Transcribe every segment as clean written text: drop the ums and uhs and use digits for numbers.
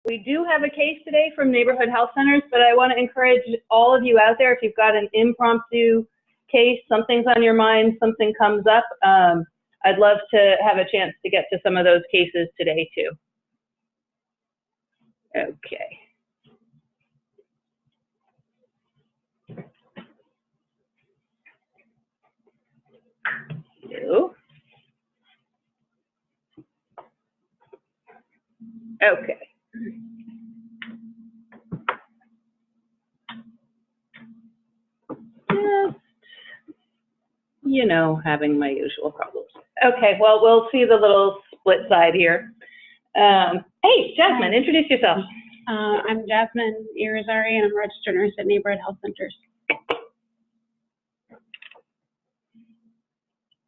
We do have a case today from neighborhood health centers, but I want to encourage all of you out there, if you've got an impromptu case, something's on your mind, something comes up, I'd love to have a chance to get to some of those cases today too. Okay. Okay. Just, you know, having my usual problems. Okay, well, we'll see the little split side here. Hey, Jasmine, introduce yourself. I'm Jasmine Irizarry, and I'm a registered nurse at Neighborhood Health Centers.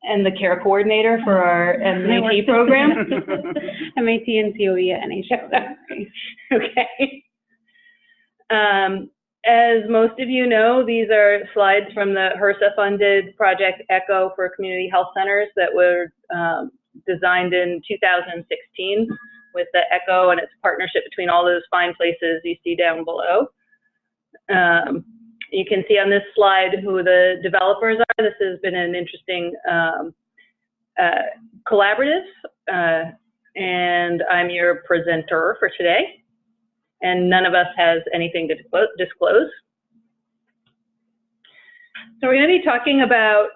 And the care coordinator for our MAT program? MAT and COE at NHCLV. Okay. As most of you know, these are slides from the HRSA-funded Project ECHO for community health centers that were designed in 2016 with the ECHO and its partnership between all those fine places you see down below. You can see on this slide who the developers are. This has been an interesting collaborative, and I'm your presenter for today. And none of us has anything to disclose. So we're going to be talking about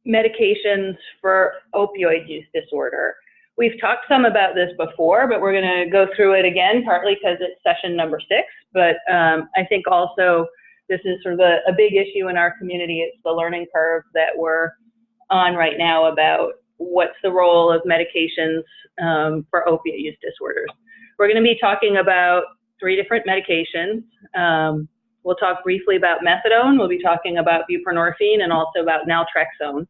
medications for opioid use disorder. We've talked some about this before, but we're going to go through it again, partly because it's session number 6. But I think also this is sort of a big issue in our community. It's the learning curve that we're on right now about what's the role of medications for opiate use disorders. We're going to be talking about 3 different medications. We'll talk briefly about methadone. We'll be talking about buprenorphine and also about naltrexone.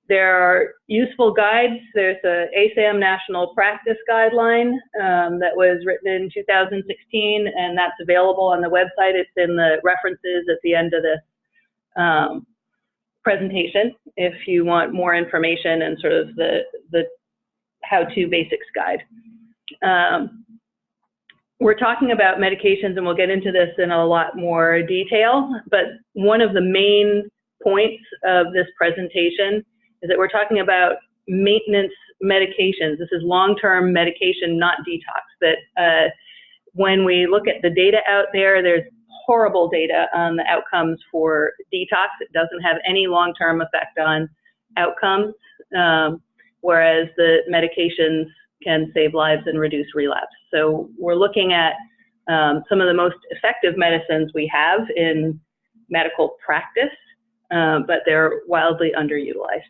There are useful guides. There's a ASAM National Practice Guideline that was written in 2016, and that's available on the website. It's in the references at the end of this presentation if you want more information and sort of the how-to basics guide. We're talking about medications, and we'll get into this in a lot more detail, but one of the main points of this presentation is that we're talking about maintenance medications. This is long-term medication, not detox. That when we look at the data out there, there's horrible data on the outcomes for detox. It doesn't have any long-term effect on outcomes, whereas the medications can save lives and reduce relapse. So we're looking at some of the most effective medicines we have in medical practice, but they're wildly underutilized.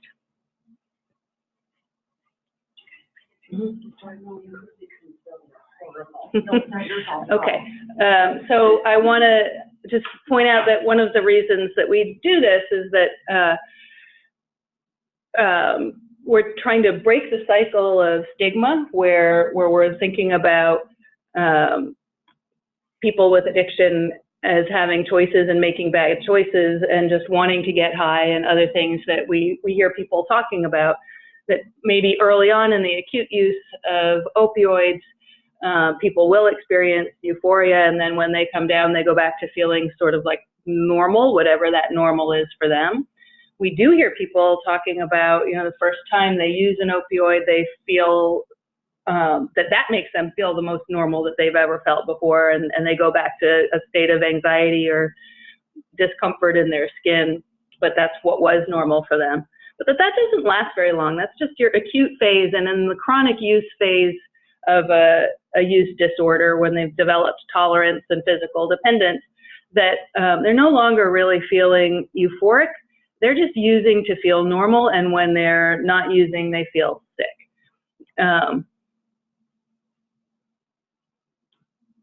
Okay, so I want to just point out that one of the reasons that we do this is that we're trying to break the cycle of stigma where we're thinking about people with addiction as having choices and making bad choices and just wanting to get high and other things that we hear people talking about, that maybe early on in the acute use of opioids, people will experience euphoria, and then when they come down, they go back to feeling sort of like normal, whatever that normal is for them. We do hear people talking about, you know, the first time they use an opioid, they feel that makes them feel the most normal that they've ever felt before, and they go back to a state of anxiety or discomfort in their skin, but that's what was normal for them. But that doesn't last very long. That's just your acute phase, and in the chronic use phase of a use disorder, when they've developed tolerance and physical dependence, that they're no longer really feeling euphoric. They're just using to feel normal, and when they're not using, they feel sick.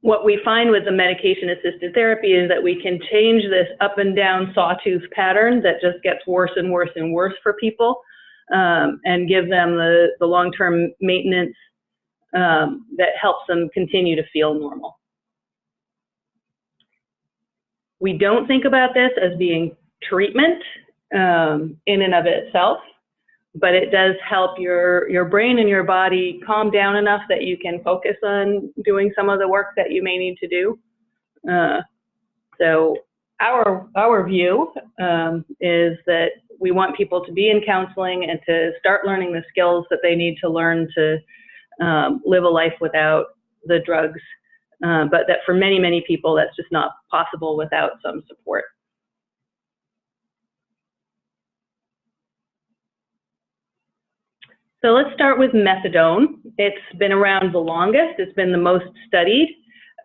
What we find with the medication-assisted therapy is that we can change this up and down sawtooth pattern that just gets worse and worse and worse for people, and give them the long-term maintenance that helps them continue to feel normal. We don't think about this as being treatment in and of itself. but it does help your brain and your body calm down enough that you can focus on doing some of the work that you may need to do. So our view is that we want people to be in counseling and to start learning the skills that they need to learn to live a life without the drugs, but that for many, many people, that's just not possible without some support. So let's start with methadone. It's been around the longest. It's been the most studied.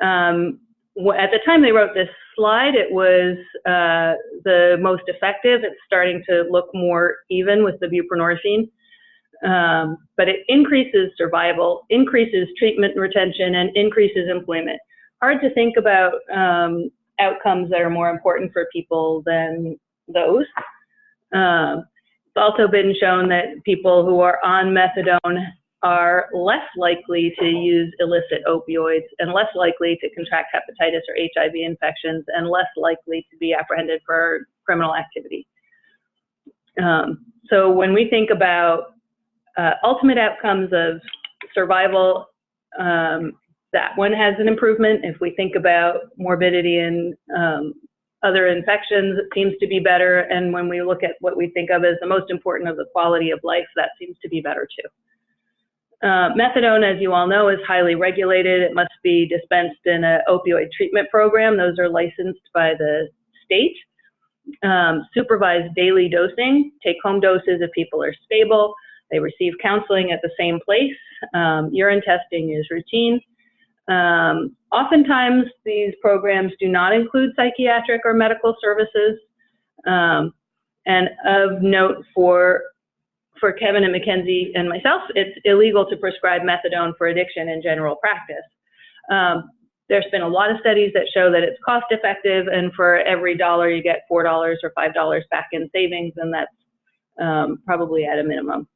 At the time they wrote this slide, it was the most effective. It's starting to look more even with the buprenorphine. But it increases survival, increases treatment retention, and increases employment. Hard to think about outcomes that are more important for people than those. It's also been shown that people who are on methadone are less likely to use illicit opioids and less likely to contract hepatitis or HIV infections and less likely to be apprehended for criminal activity. So when we think about ultimate outcomes of survival, that one has an improvement. If we think about morbidity and other infections, it seems to be better. And when we look at what we think of as the most important of the quality of life, that seems to be better too. Methadone, as you all know, is highly regulated. It must be dispensed in an opioid treatment program. Those are licensed by the state. Supervised daily dosing, take-home doses if people are stable. They receive counseling at the same place. Urine testing is routine. Oftentimes, these programs do not include psychiatric or medical services. And of note for Kevin and Mackenzie and myself, it's illegal to prescribe methadone for addiction in general practice. There's been a lot of studies that show that it's cost effective, and for every dollar you get $4 or $5 back in savings, and that's probably at a minimum.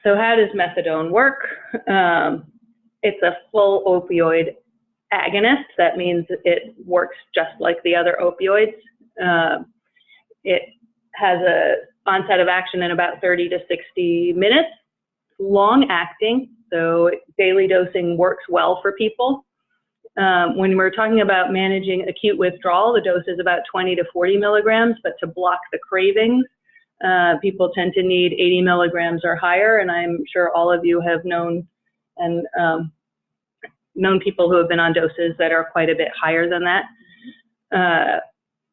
So how does methadone work? It's a full opioid agonist. That means it works just like the other opioids. It has a onset of action in about 30 to 60 minutes, long acting, so daily dosing works well for people. When we're talking about managing acute withdrawal, the dose is about 20 to 40 milligrams, but to block the cravings, people tend to need 80 milligrams or higher, and I'm sure all of you have known people who have been on doses that are quite a bit higher than that.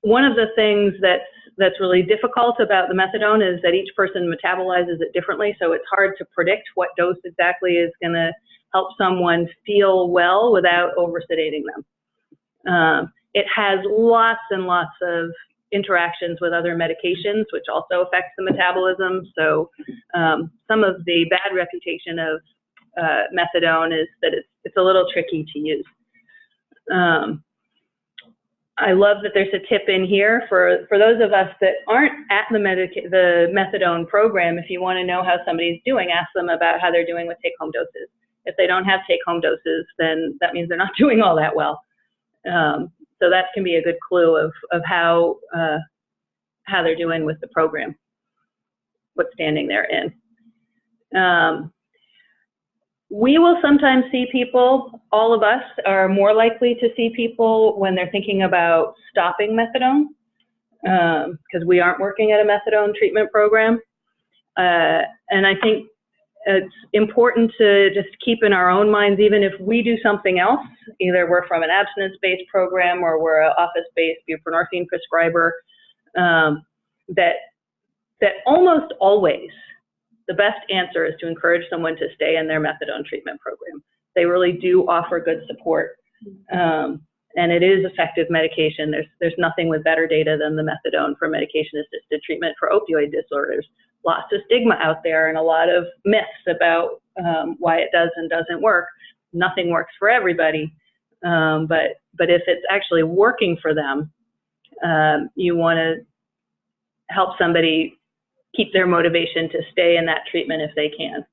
One of the things that's really difficult about the methadone is that each person metabolizes it differently, so it's hard to predict what dose exactly is going to help someone feel well without over-sedating them. It has lots and lots of interactions with other medications, which also affects the metabolism. So some of the bad reputation of methadone is that it's a little tricky to use. I love that there's a tip in here for those of us that aren't at the methadone program. If you want to know how somebody's doing, ask them about how they're doing with take-home doses. If they don't have take-home doses, then that means they're not doing all that well. So that can be a good clue of how they're doing with the program, what standing they're in. We will sometimes see people, all of us are more likely to see people when they're thinking about stopping methadone, because we aren't working at a methadone treatment program. And I think it's important to just keep in our own minds, even if we do something else, either we're from an abstinence-based program or we're an office-based buprenorphine prescriber, that almost always the best answer is to encourage someone to stay in their methadone treatment program. They really do offer good support, and it is effective medication. There's nothing with better data than the methadone for medication-assisted treatment for opioid disorders. Lots of stigma out there and a lot of myths about why it does and doesn't work. Nothing works for everybody, but if it's actually working for them, you want to help somebody keep their motivation to stay in that treatment if they can.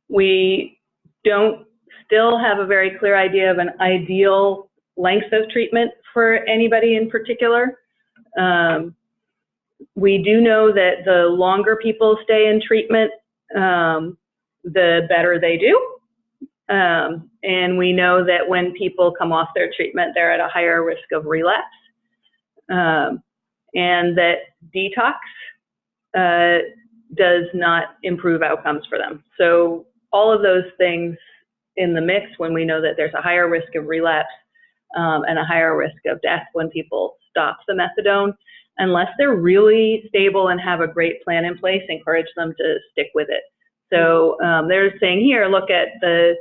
We don't still have a very clear idea of an ideal length of treatment for anybody in particular. We do know that the longer people stay in treatment, the better they do. And we know that when people come off their treatment, they're at a higher risk of relapse. And that detox does not improve outcomes for them. So all of those things in the mix, when we know that there's a higher risk of relapse and a higher risk of death when people stop the methadone, unless they're really stable and have a great plan in place, encourage them to stick with it. So they're saying here, look at the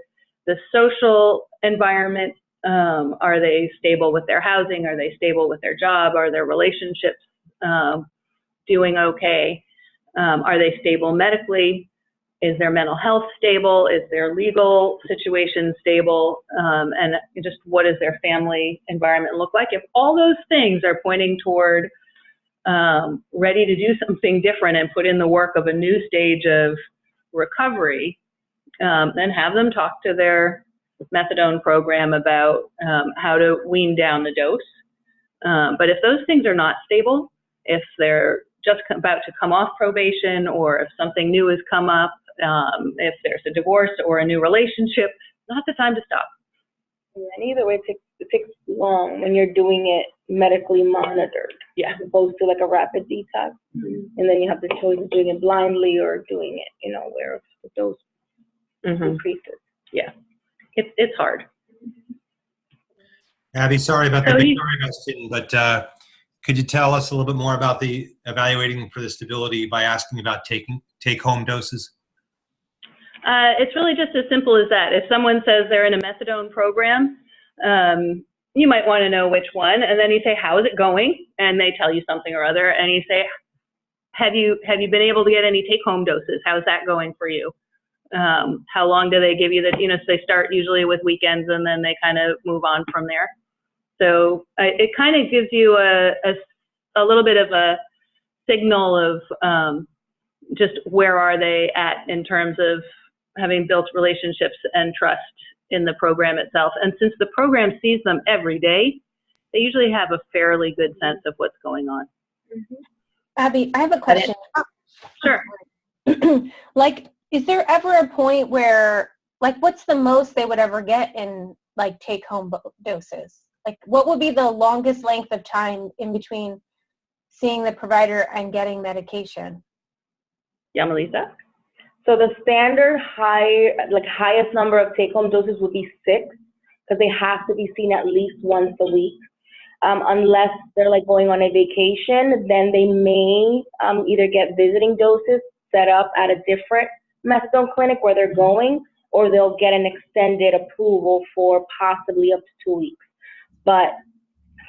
social environment. Are they stable with their housing? Are they stable with their job? Are their relationships doing okay? Are they stable medically? Is their mental health stable? Is their legal situation stable? And just what does their family environment look like? If all those things are pointing toward ready to do something different and put in the work of a new stage of recovery, then have them talk to their methadone program about how to wean down the dose. But if those things are not stable, if they're just about to come off probation, or if something new has come up, if there's a divorce or a new relationship, not the time to stop. Yeah, and either way, it takes long when you're doing it medically monitored. Yeah. As opposed to like a rapid detox. Mm-hmm. And then you have the choice of doing it blindly or doing it, where the dose increases. Yeah. It's hard. Abby, sorry about the Victoria question, but could you tell us a little bit more about the evaluating for the stability by asking about take-home doses? It's really just as simple as that. If someone says they're in a methadone program, you might want to know which one, and then you say, how is it going? And they tell you something or other, and you say, have you been able to get any take-home doses? How's that going for you? How long do they give you that? So they start usually with weekends, and then they kind of move on from there. So it kind of gives you a little bit of a signal of just where are they at in terms of having built relationships and trust in the program itself. And since the program sees them every day, they usually have a fairly good sense of what's going on. Mm-hmm. Abby, I have a question. Sure. Is there ever a point where, what's the most they would ever get in, take-home doses? What would be the longest length of time in between seeing the provider and getting medication? Yeah, Melissa? So the standard highest number of take-home doses would be 6, because they have to be seen at least once a week. Unless they're going on a vacation, then they may either get visiting doses set up at a different methadone clinic where they're going, or they'll get an extended approval for possibly up to 2 weeks. But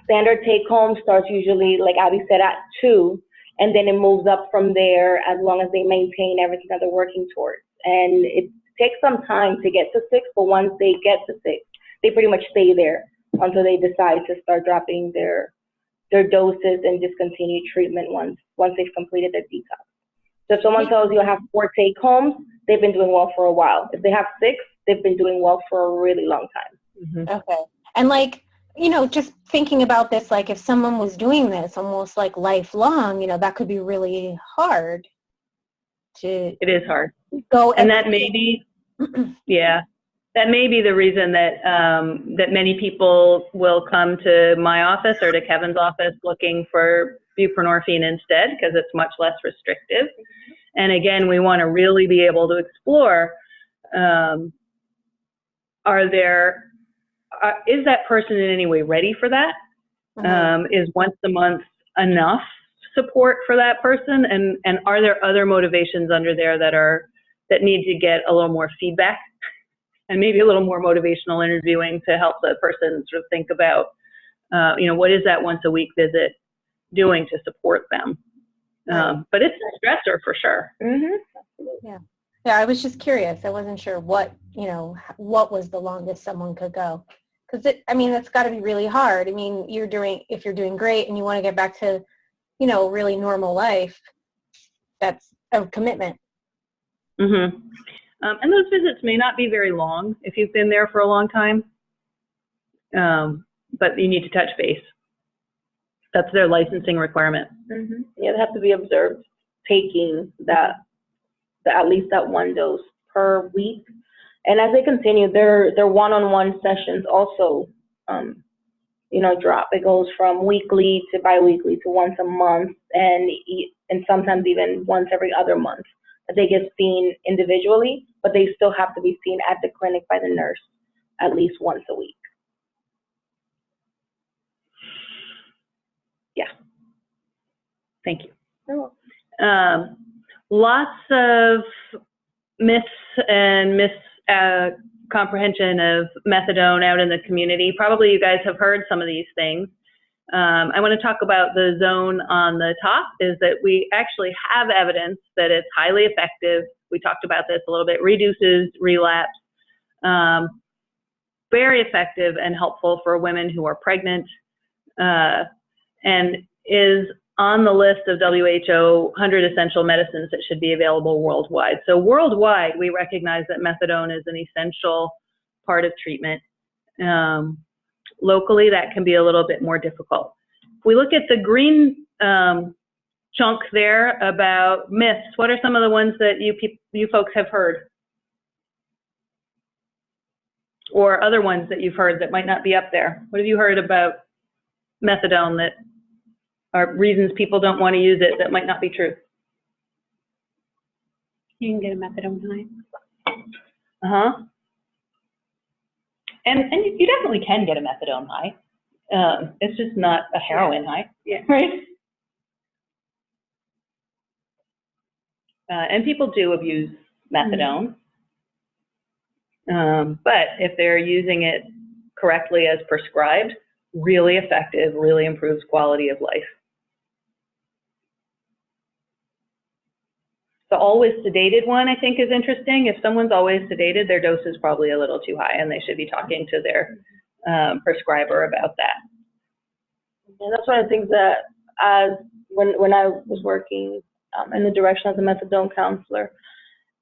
standard take-home starts usually, like Abby said, at 2, and then it moves up from there as long as they maintain everything that they're working towards. And it takes some time to get to 6, but once they get to 6, they pretty much stay there until they decide to start dropping their doses and discontinue treatment once they've completed their detox. So if someone tells you I have 4 take-homes, they've been doing well for a while. If they have 6, they've been doing well for a really long time. Mm-hmm. Okay. And just thinking about this, if someone was doing this almost lifelong, that could be really hard to. It is hard. Go and that may be, yeah, that may be the reason that that many people will come to my office or to Kevin's office looking for buprenorphine instead, because it's much less restrictive. And again, we want to really be able to explore, is that person in any way ready for that? Mm-hmm. Is once a month enough support for that person? And are there other motivations under there that need to get a little more feedback and maybe a little more motivational interviewing to help the person sort of think about, what is that once a week visit doing to support them? But it's a stressor for sure. Mm-hmm. Yeah. Yeah, I was just curious. I wasn't sure what was the longest someone could go. Because it's got to be really hard. If you're doing great and you want to get back to, really normal life, that's a commitment. Mm-hmm. And those visits may not be very long if you've been there for a long time. but you need to touch base. That's their licensing requirement. Yeah, they have to be observed taking at least that one dose per week. And as they continue, their one-on-one sessions also, drop. It goes from weekly to biweekly to once a month, and sometimes even once every other month. They get seen individually, but they still have to be seen at the clinic by the nurse at least once a week. Yeah. Thank you. Oh. Lots of myths and miscomprehension of methadone out in the community. Probably you guys have heard some of these things. I want to talk about the zone on the top, is that we actually have evidence that it's highly effective. We talked about this a little bit, reduces relapse, very effective and helpful for women who are pregnant, and is on the list of WHO 100 essential medicines that should be available worldwide. So worldwide, we recognize that methadone is an essential part of treatment. Locally, that can be a little bit more difficult. If we look at the green chunk there about myths, what are some of the ones that you folks have heard? Or other ones that you've heard that might not be up there? What have you heard about methadone that are reasons people don't want to use it that might not be true? You can get a methadone high. Uh-huh. And you definitely can get a methadone high. It's just not a heroin high. Yeah. Right? And people do abuse methadone. But if they're using it correctly as prescribed, really effective, really improves quality of life. The always sedated one, I think, is interesting. If someone's always sedated, their dose is probably a little too high, and they should be talking to their prescriber about that. And that's one of the things that, when I was working in the direction as a methadone counselor,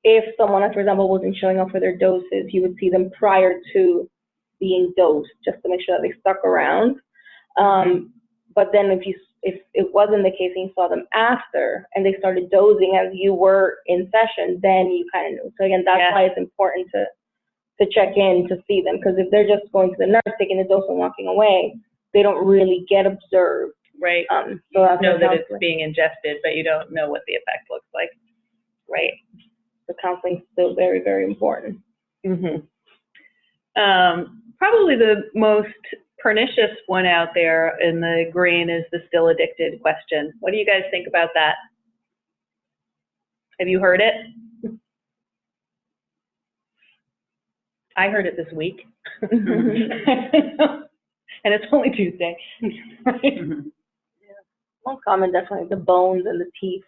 if someone, for example, wasn't showing up for their doses, you would see them prior to being dosed, just to make sure that they stuck around. But then if it wasn't the case and you saw them after and they started dosing as you were in session, then you kind of knew. So again, that's why it's important to check in to see them, because if they're just going to the nurse, taking the dose and walking away, they don't really get observed. Right. So you know that it's being ingested, but you don't know what the effect looks like. Right. The counseling is still very, very important. Probably the most pernicious one out there in the green is the still addicted question. What do you guys think about that? Have you heard it? I heard it this week. And it's only Tuesday. Most common, definitely the bones and the teeth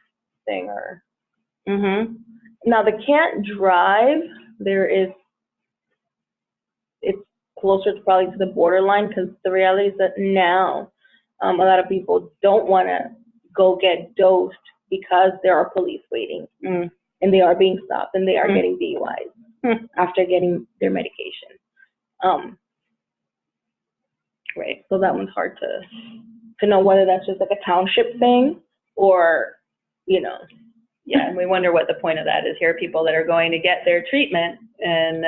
thing are. Now the can't drive, it's closer to probably to the borderline, because the reality is that now a lot of people don't want to go get dosed because there are police waiting and they are being stopped and they are getting DUIs after getting their medication. Right. So that one's hard to know whether that's just like a township thing or, Yeah, and we wonder what the point of that is. Here are people that are going to get their treatment, and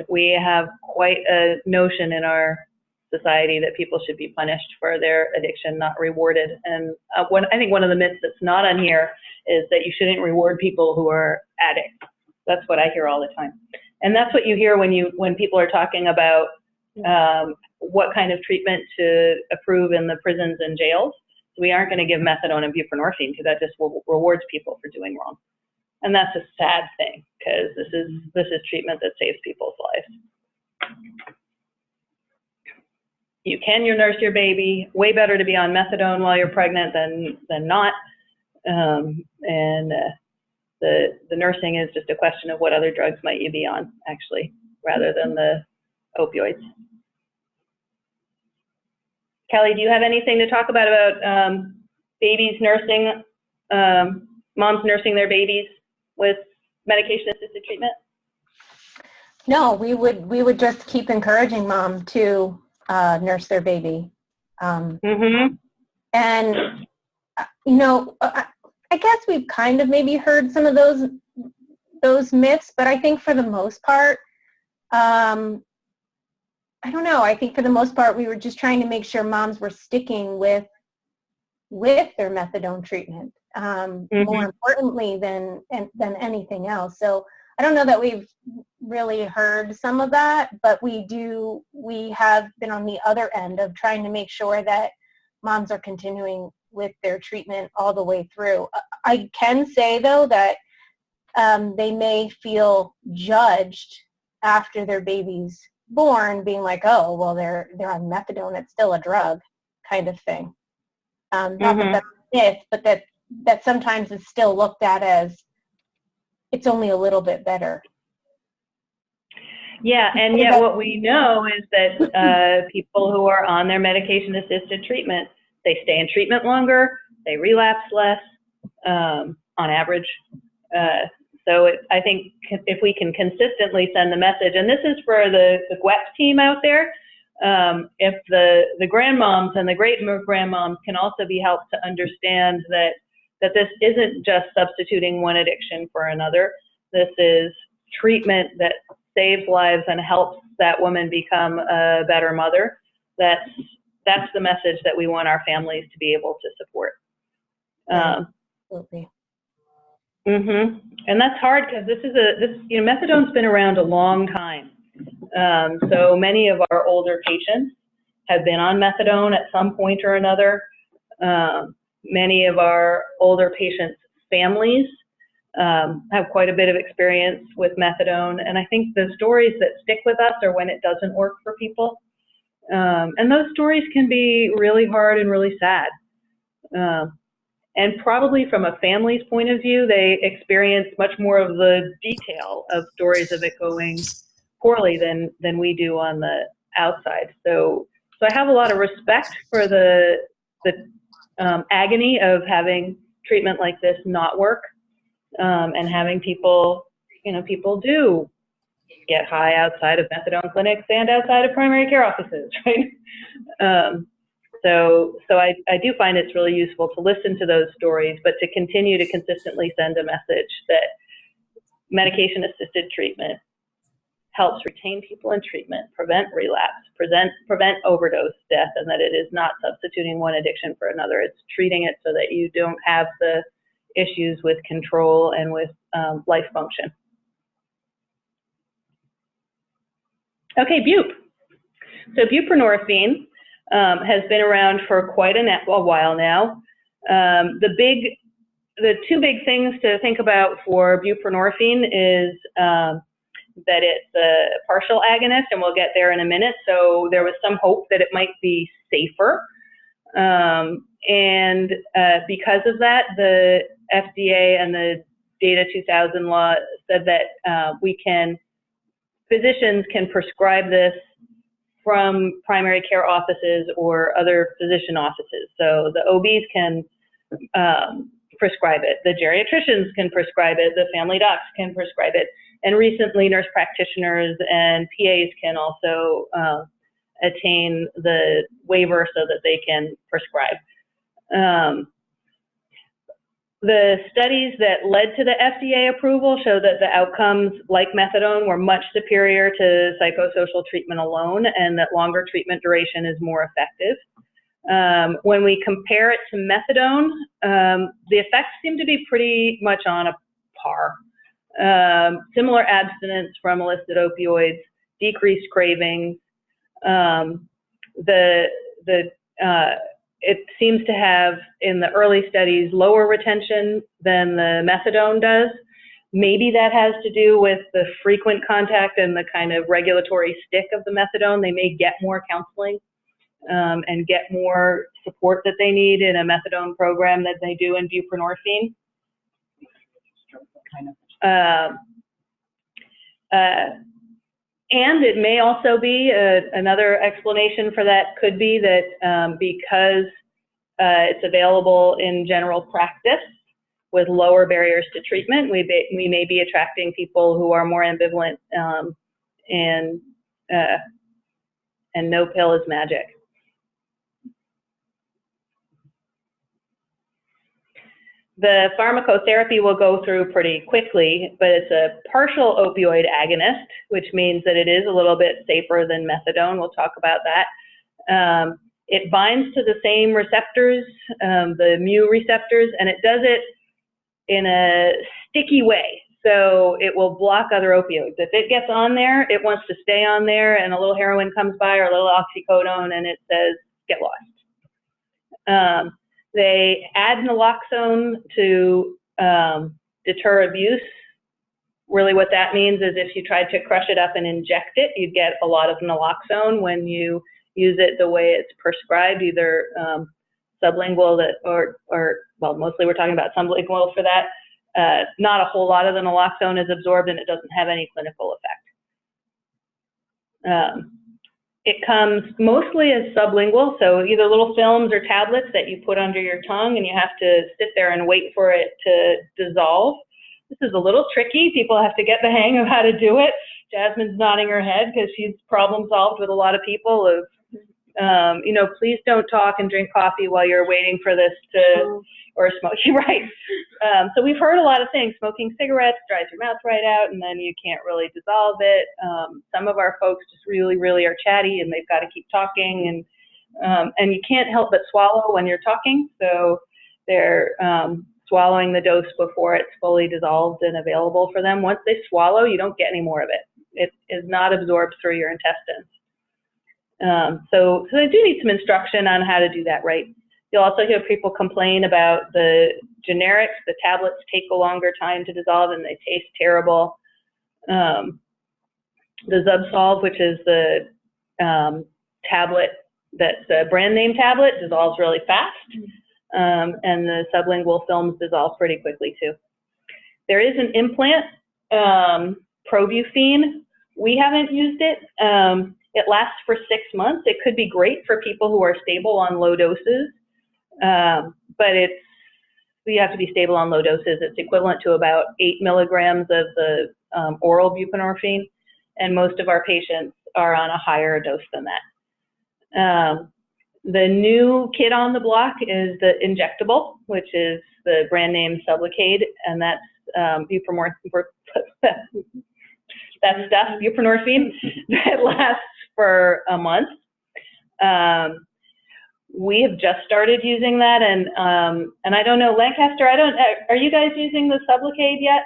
we have quite a notion in our society that people should be punished for their addiction, not rewarded. And I think one of the myths that's not on here is that you shouldn't reward people who are addicts. That's what I hear all the time. And that's what you hear when people are talking about what kind of treatment to approve in the prisons and jails. We aren't going to give methadone and buprenorphine because that just rewards people for doing wrong. And that's a sad thing, because this is treatment that saves people's lives. You can nurse your baby. Way better to be on methadone while you're pregnant than not. The nursing is just a question of what other drugs might you be on, actually, rather than the opioids. Kelly, do you have anything to talk about babies nursing, moms nursing their babies with medication-assisted treatment? No, we would just keep encouraging mom to nurse their baby. Mm-hmm. And, I guess we've kind of maybe heard some of those myths, but I think for the most part, I don't know. I think for the most part, we were just trying to make sure moms were sticking with their methadone treatment, more importantly than anything else. So I don't know that we've really heard some of that, but we have been on the other end of trying to make sure that moms are continuing with their treatment all the way through. I can say, though, that they may feel judged after their baby's born, being like, oh, well, they're on methadone, it's still a drug, kind of thing. Not that that's a myth, but that sometimes is still looked at as it's only a little bit better. Yeah, and yet what we know is that people who are on their medication-assisted treatment, they stay in treatment longer, they relapse less, on average. So I think if we can consistently send the message, and this is for the GWEP team out there, if the grandmoms and the great-grandmoms can also be helped to understand that this isn't just substituting one addiction for another. This is treatment that saves lives and helps that woman become a better mother. That's the message that we want our families to be able to support. Absolutely. And that's hard because methadone's been around a long time. So many of our older patients have been on methadone at some point or another. Many of our older patients' families have quite a bit of experience with methadone, and I think the stories that stick with us are when it doesn't work for people. And those stories can be really hard and really sad. And probably from a family's point of view, they experience much more of the detail of stories of it going poorly than we do on the outside. So I have a lot of respect for the agony of having treatment like this not work, and having people do get high outside of methadone clinics and outside of primary care offices, right? So I do find it's really useful to listen to those stories, but to continue to consistently send a message that medication-assisted treatment helps retain people in treatment, prevent relapse, prevent overdose death, and that it is not substituting one addiction for another. It's treating it so that you don't have the issues with control and with life function. Okay, bup. So buprenorphine has been around for quite a while now. The two big things to think about for buprenorphine is that it's a partial agonist, and we'll get there in a minute. So there was some hope that it might be safer. And because of that, the FDA and the Data 2000 law said that physicians can prescribe this from primary care offices or other physician offices. So the OBs can prescribe it, the geriatricians can prescribe it, the family docs can prescribe it, and recently nurse practitioners and PAs can also attain the waiver so that they can prescribe. The studies that led to the FDA approval show that the outcomes, like methadone, were much superior to psychosocial treatment alone, and that longer treatment duration is more effective. When we compare it to methadone, the effects seem to be pretty much on a par. Similar abstinence from illicit opioids, decreased cravings. It seems to have, in the early studies, lower retention than the methadone does. Maybe that has to do with the frequent contact and the kind of regulatory stick of the methadone. They may get more counseling and get more support that they need in a methadone program than they do in buprenorphine. And it may also be, another explanation for that could be that because it's available in general practice with lower barriers to treatment, we may be attracting people who are more ambivalent and and no pill is magic. The pharmacotherapy will go through pretty quickly, but it's a partial opioid agonist, which means that it is a little bit safer than methadone. We'll talk about that. It binds to the same receptors, the mu receptors, and it does it in a sticky way. So it will block other opioids. If it gets on there, it wants to stay on there, and a little heroin comes by or a little oxycodone, and it says, get lost. They add naloxone to deter abuse. Really what that means is if you tried to crush it up and inject it, you'd get a lot of naloxone when you use it the way it's prescribed, either sublingual or well, mostly we're talking about sublingual for that. Not a whole lot of the naloxone is absorbed, and it doesn't have any clinical effect. It comes mostly as sublingual, so either little films or tablets that you put under your tongue, and you have to sit there and wait for it to dissolve. This is a little tricky. People have to get the hang of how to do it. Jasmine's nodding her head because she's problem solved with a lot of people of, you know, please don't talk and drink coffee while you're waiting for this to, or smoking, right. So we've heard a lot of things. Smoking cigarettes dries your mouth right out, and then you can't really dissolve it. Some of our folks just really, really are chatty, and they've got to keep talking, and you can't help but swallow when you're talking, so they're swallowing the dose before it's fully dissolved and available for them. Once they swallow, you don't get any more of it. It is not absorbed through your intestines. So they do need some instruction on how to do that right. You'll also hear people complain about the generics. The tablets take a longer time to dissolve and they taste terrible. The Zubsolv, which is the tablet that's a brand name tablet, dissolves really fast. And the sublingual films dissolve pretty quickly too. There is an implant, Probufene. We haven't used it. It lasts for 6 months. It could be great for people who are stable on low doses. But you have to be stable on low doses. It's equivalent to about 8 milligrams of the oral buprenorphine, and most of our patients are on a higher dose than that. The new kid on the block is the injectable, which is the brand name Sublocade, and that's buprenorphine that lasts for a month. We have just started using that, and I don't know, Lancaster, are you guys using the Sublocade yet?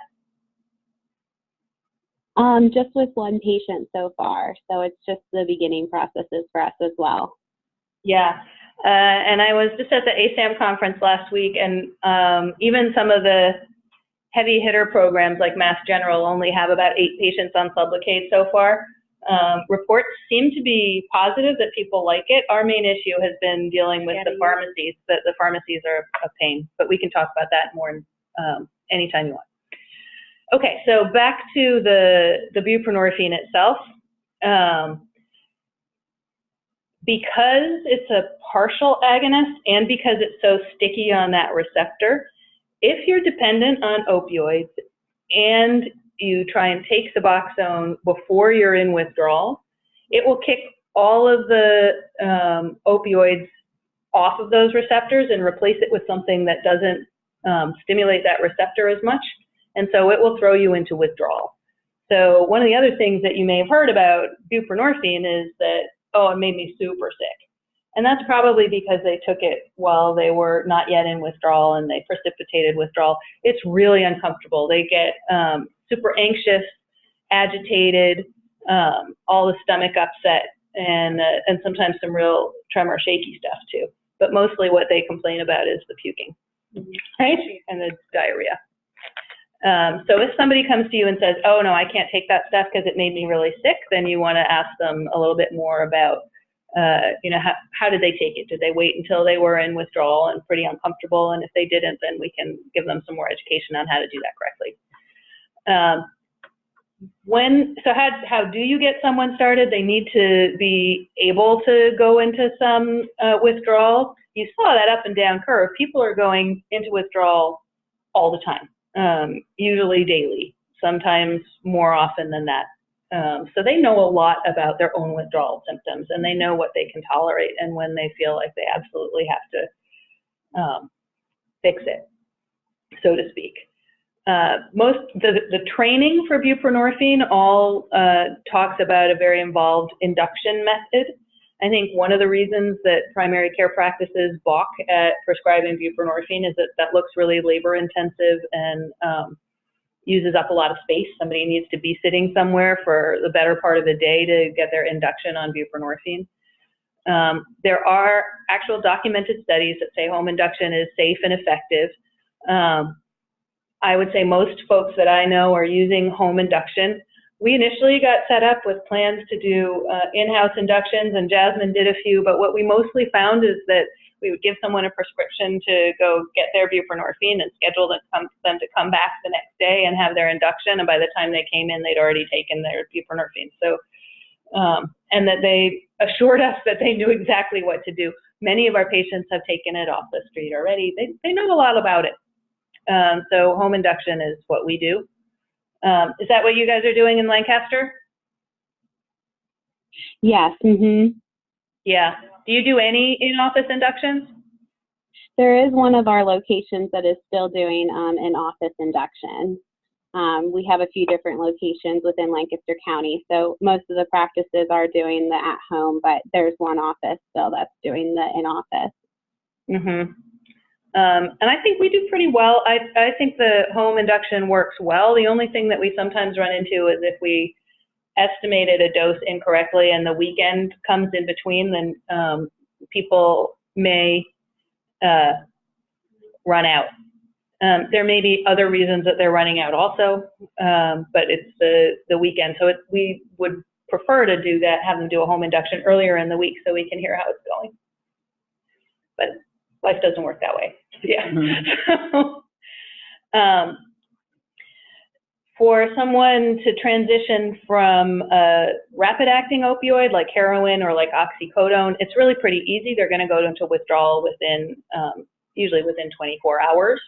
Just with one patient so far, so it's just the beginning processes for us as well. Yeah, and I was just at the ASAM conference last week, and even some of the heavy hitter programs like Mass General only have about 8 patients on Sublocade so far. Reports seem to be positive that people like it. Our main issue has been dealing with the pharmacies, that the pharmacies are a pain, but we can talk about that more anytime you want. Okay, so back to the buprenorphine itself. Because it's a partial agonist and because it's so sticky on that receptor, if you're dependent on opioids and you try and take Suboxone before you're in withdrawal, it will kick all of the opioids off of those receptors and replace it with something that doesn't stimulate that receptor as much, and so it will throw you into withdrawal. So one of the other things that you may have heard about buprenorphine is that, oh, it made me super sick. And that's probably because they took it while they were not yet in withdrawal and they precipitated withdrawal. It's really uncomfortable. They get super anxious, agitated, all the stomach upset, and sometimes some real tremor, shaky stuff too. But mostly what they complain about is the puking, right? And the diarrhea. So if somebody comes to you and says, oh no, I can't take that stuff because it made me really sick, then you want to ask them a little bit more about, you know, how did they take it? Did they wait until they were in withdrawal and pretty uncomfortable? And if they didn't, then we can give them some more education on how to do that correctly. How do you get someone started? They need to be able to go into some withdrawal. You saw that up and down curve. People are going into withdrawal all the time, usually daily, sometimes more often than that. So they know a lot about their own withdrawal symptoms, and they know what they can tolerate and when they feel like they absolutely have to fix it, so to speak. The training for buprenorphine all talks about a very involved induction method. I think one of the reasons that primary care practices balk at prescribing buprenorphine is that that looks really labor intensive and uses up a lot of space. Somebody needs to be sitting somewhere for the better part of the day to get their induction on buprenorphine. There are actual documented studies that say home induction is safe and effective. I would say most folks that I know are using home induction. We initially got set up with plans to do in-house inductions, and Jasmine did a few, but what we mostly found is that we would give someone a prescription to go get their buprenorphine and schedule them to come back the next day and have their induction, and by the time they came in, they'd already taken their buprenorphine. So, and that they assured us that they knew exactly what to do. Many of our patients have taken it off the street already. They know a lot about it. So home induction is what we do. Is that what you guys are doing in Lancaster? Yes. Yeah. Do you do any in-office inductions? There is one of our locations that is still doing an office induction. We have a few different locations within Lancaster County, so most of the practices are doing the at-home, but there's one office still that's doing the in-office. And I think we do pretty well. I think the home induction works well. The only thing that we sometimes run into is if we estimated a dose incorrectly and the weekend comes in between, then people may run out. There may be other reasons that they're running out also, but it's the weekend. So we would prefer to do that, have them do a home induction earlier in the week so we can hear how it's going. But life doesn't work that way. Yeah. For someone to transition from a rapid-acting opioid like heroin or like oxycodone, it's really pretty easy. They're going to go into withdrawal within, usually within 24 hours.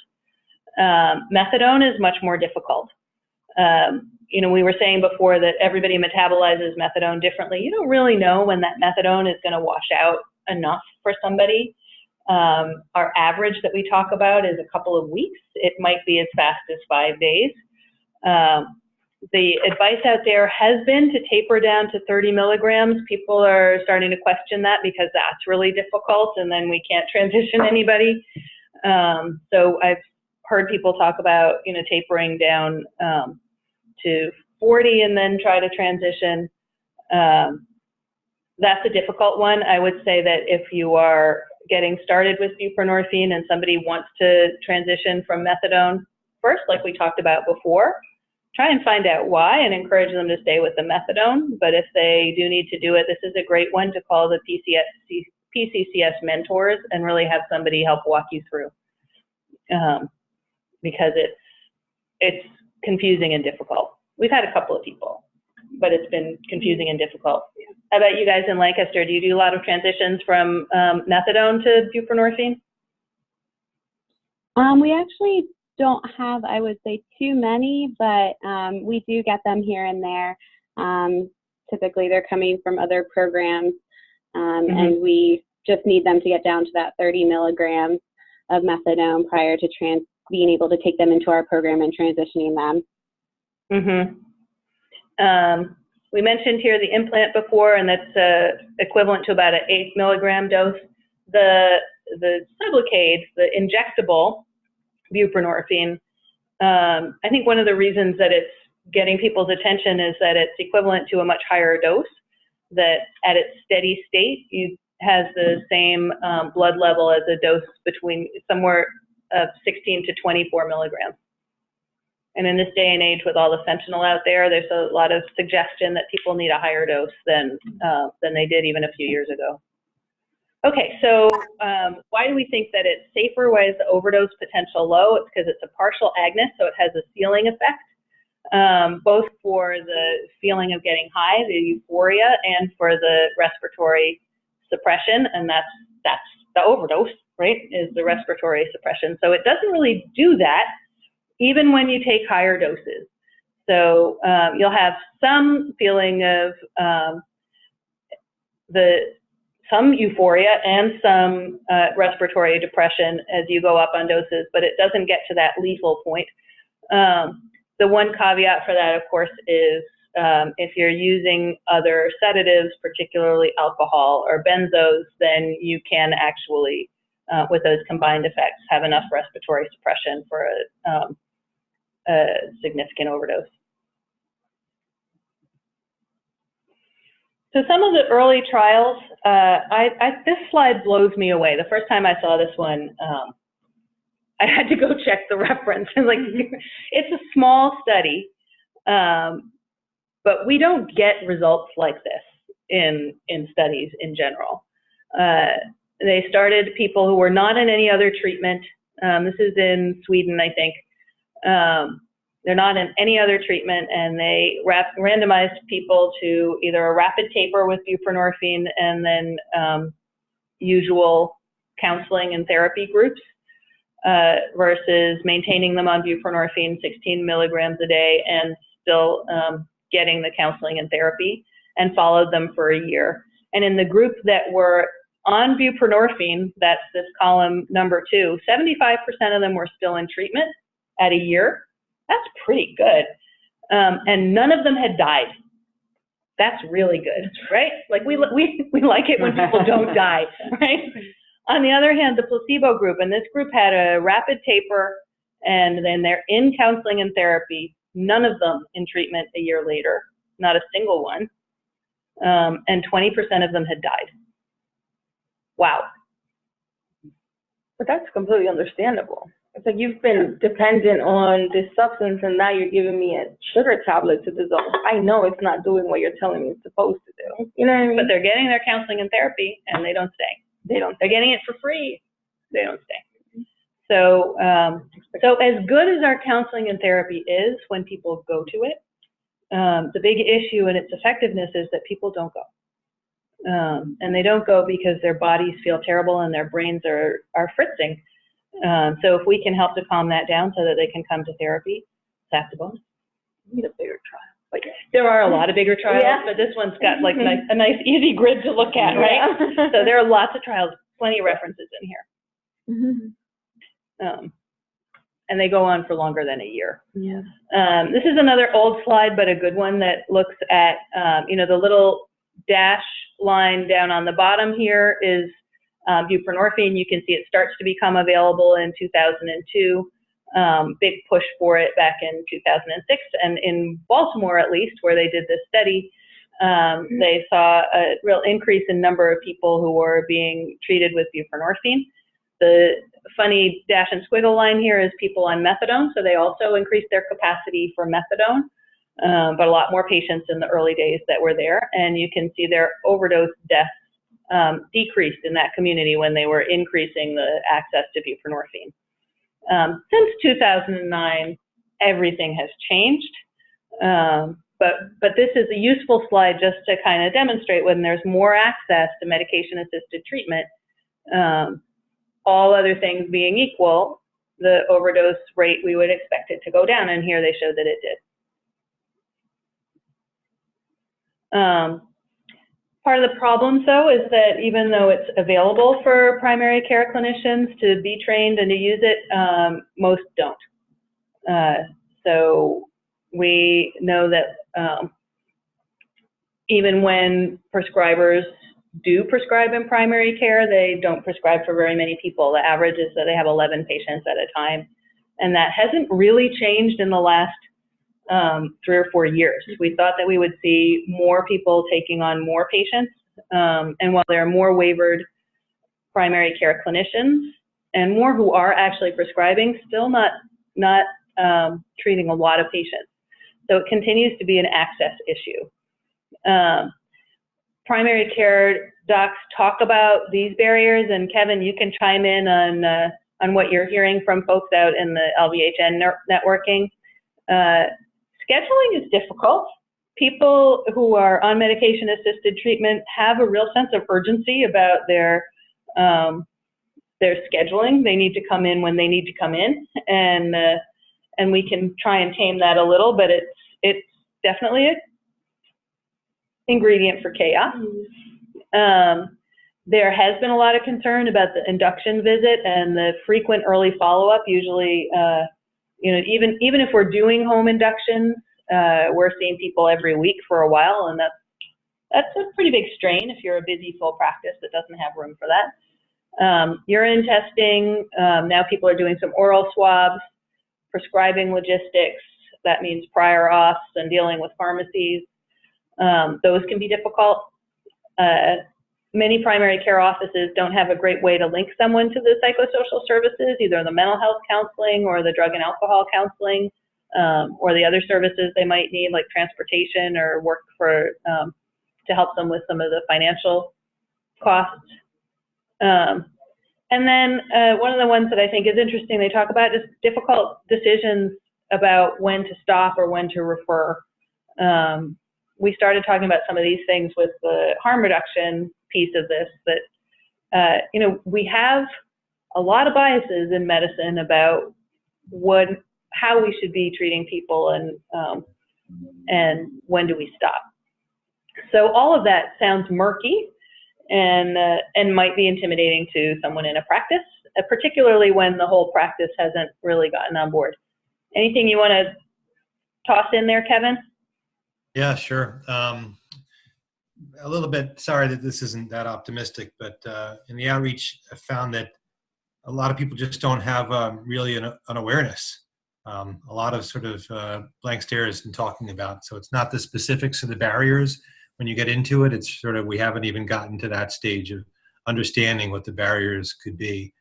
Methadone is much more difficult. You know, we were saying before that everybody metabolizes methadone differently. You don't really know when that methadone is going to wash out enough for somebody. Our average that we talk about is a couple of weeks. It might be as fast as 5 days. The advice out there has been to taper down to 30 milligrams. People are starting to question that because that's really difficult, and then we can't transition anybody. So I've heard people talk about, you know, tapering down to 40 and then try to transition. That's a difficult one. I would say that if you are getting started with buprenorphine and somebody wants to transition from methadone first, like we talked about before, try and find out why and encourage them to stay with the methadone. But if they do need to do it, this is a great one to call the PCCS mentors and really have somebody help walk you through, because it's confusing and difficult. We've had a couple of people, but it's been confusing and difficult. How about you guys in Lancaster? Do you do a lot of transitions from methadone to buprenorphine? We actually don't have, I would say, too many, but we do get them here and there. Typically, they're coming from other programs, and we just need them to get down to that 30 milligrams of methadone prior to being able to take them into our program and transitioning them. We mentioned here the implant before, and that's equivalent to about an 8 milligram dose. The Sublocade, the injectable buprenorphine, I think one of the reasons that it's getting people's attention is that it's equivalent to a much higher dose, that at its steady state, it has the same blood level as a dose between somewhere of 16 to 24 milligrams. And in this day and age, with all the fentanyl out there, there's a lot of suggestion that people need a higher dose than they did even a few years ago. Okay, so why do we think that it's safer? Why is the overdose potential low? It's because it's a partial agonist, so it has a ceiling effect, both for the feeling of getting high, the euphoria, and for the respiratory suppression, and that's the overdose, right, is the respiratory suppression. So it doesn't really do that even when you take higher doses. So you'll have some feeling of some euphoria and some respiratory depression as you go up on doses, but it doesn't get to that lethal point. The one caveat for that, of course, is if you're using other sedatives, particularly alcohol or benzos, then you can actually, with those combined effects, have enough respiratory suppression for a significant overdose. So some of the early trials, this slide blows me away. The first time I saw this one, I had to go check the reference. Like, it's a small study, but we don't get results like this in studies in general. They started people who were not in any other treatment. This is in Sweden, I think. They're not in any other treatment, and they randomized people to either a rapid taper with buprenorphine and then usual counseling and therapy groups versus maintaining them on buprenorphine 16 milligrams a day and still getting the counseling and therapy, and followed them for a year. And in the group that were on buprenorphine, that's this column number 2, 75% of them were still in treatment at a year. That's pretty good. And none of them had died. That's really good, right? Like we like it when people don't die, right? On the other hand, the placebo group, and this group had a rapid taper, and then they're in counseling and therapy, none of them in treatment a year later, not a single one. And 20% of them had died. Wow. But that's completely understandable. It's like you've been dependent on this substance, and now you're giving me a sugar tablet to dissolve. I know it's not doing what you're telling me it's supposed to do. You know what I mean? But they're getting their counseling and therapy, and they don't stay. They're getting it for free. They don't stay. So, so as good as our counseling and therapy is when people go to it, the big issue in its effectiveness is that people don't go. And they don't go because their bodies feel terrible and their brains are fritzing. So if we can help to calm that down so that they can come to therapy, that's the bonus. We need a bigger trial. Like, there are a lot of bigger trials, but this one's got like a nice easy grid to look at, right? So there are lots of trials, plenty of references in here. And they go on for longer than a year. Yeah. This is another old slide, but a good one that looks at, the little dash line down on the bottom here is buprenorphine. You can see it starts to become available in 2002. Big push for it back in 2006. And in Baltimore, at least, where they did this study, they saw a real increase in number of people who were being treated with buprenorphine. The funny dash and squiggle line here is people on methadone, so they also increased their capacity for methadone, but a lot more patients in the early days that were there. And you can see their overdose deaths decreased in that community when they were increasing the access to buprenorphine. Since 2009, everything has changed, but this is a useful slide just to kind of demonstrate when there's more access to medication-assisted treatment, all other things being equal, the overdose rate, we would expect it to go down, and here they showed that it did. Part of the problem, though, is that even though it's available for primary care clinicians to be trained and to use it, most don't. So we know that even when prescribers do prescribe in primary care, they don't prescribe for very many people. The average is that they have 11 patients at a time. And that hasn't really changed in the last 3 or 4 years. We thought that we would see more people taking on more patients. And while there are more waivered primary care clinicians and more who are actually prescribing, still not treating a lot of patients. So it continues to be an access issue. Primary care docs talk about these barriers, and Kevin, you can chime in on what you're hearing from folks out in the LVHN networking. Scheduling is difficult. People who are on medication-assisted treatment have a real sense of urgency about their scheduling. They need to come in when they need to come in, and we can try and tame that a little, but it's definitely an ingredient for chaos. There has been a lot of concern about the induction visit and the frequent early follow-up. Usually, even if we're doing home inductions, we're seeing people every week for a while, and that's a pretty big strain if you're a busy full practice that doesn't have room for that. Urine testing, now people are doing some oral swabs, prescribing logistics, that means prior auths and dealing with pharmacies. Those can be difficult. Many primary care offices don't have a great way to link someone to the psychosocial services, either the mental health counseling or the drug and alcohol counseling, or the other services they might need, like transportation or work for to help them with some of the financial costs. And then one of the ones that I think is interesting they talk about is difficult decisions about when to stop or when to refer. We started talking about some of these things with the harm reduction piece of this, that we have a lot of biases in medicine about how we should be treating people and when do we stop. So all of that sounds murky and might be intimidating to someone in a practice, particularly when the whole practice hasn't really gotten on board. Anything you want to toss in there, Kevin? Yeah, sure. A little bit, sorry that this isn't that optimistic, but in the outreach, I found that a lot of people just don't have really an awareness. A lot of sort of blank stares in talking about. So it's not the specifics of the barriers. When you get into it, it's sort of, we haven't even gotten to that stage of understanding what the barriers could be.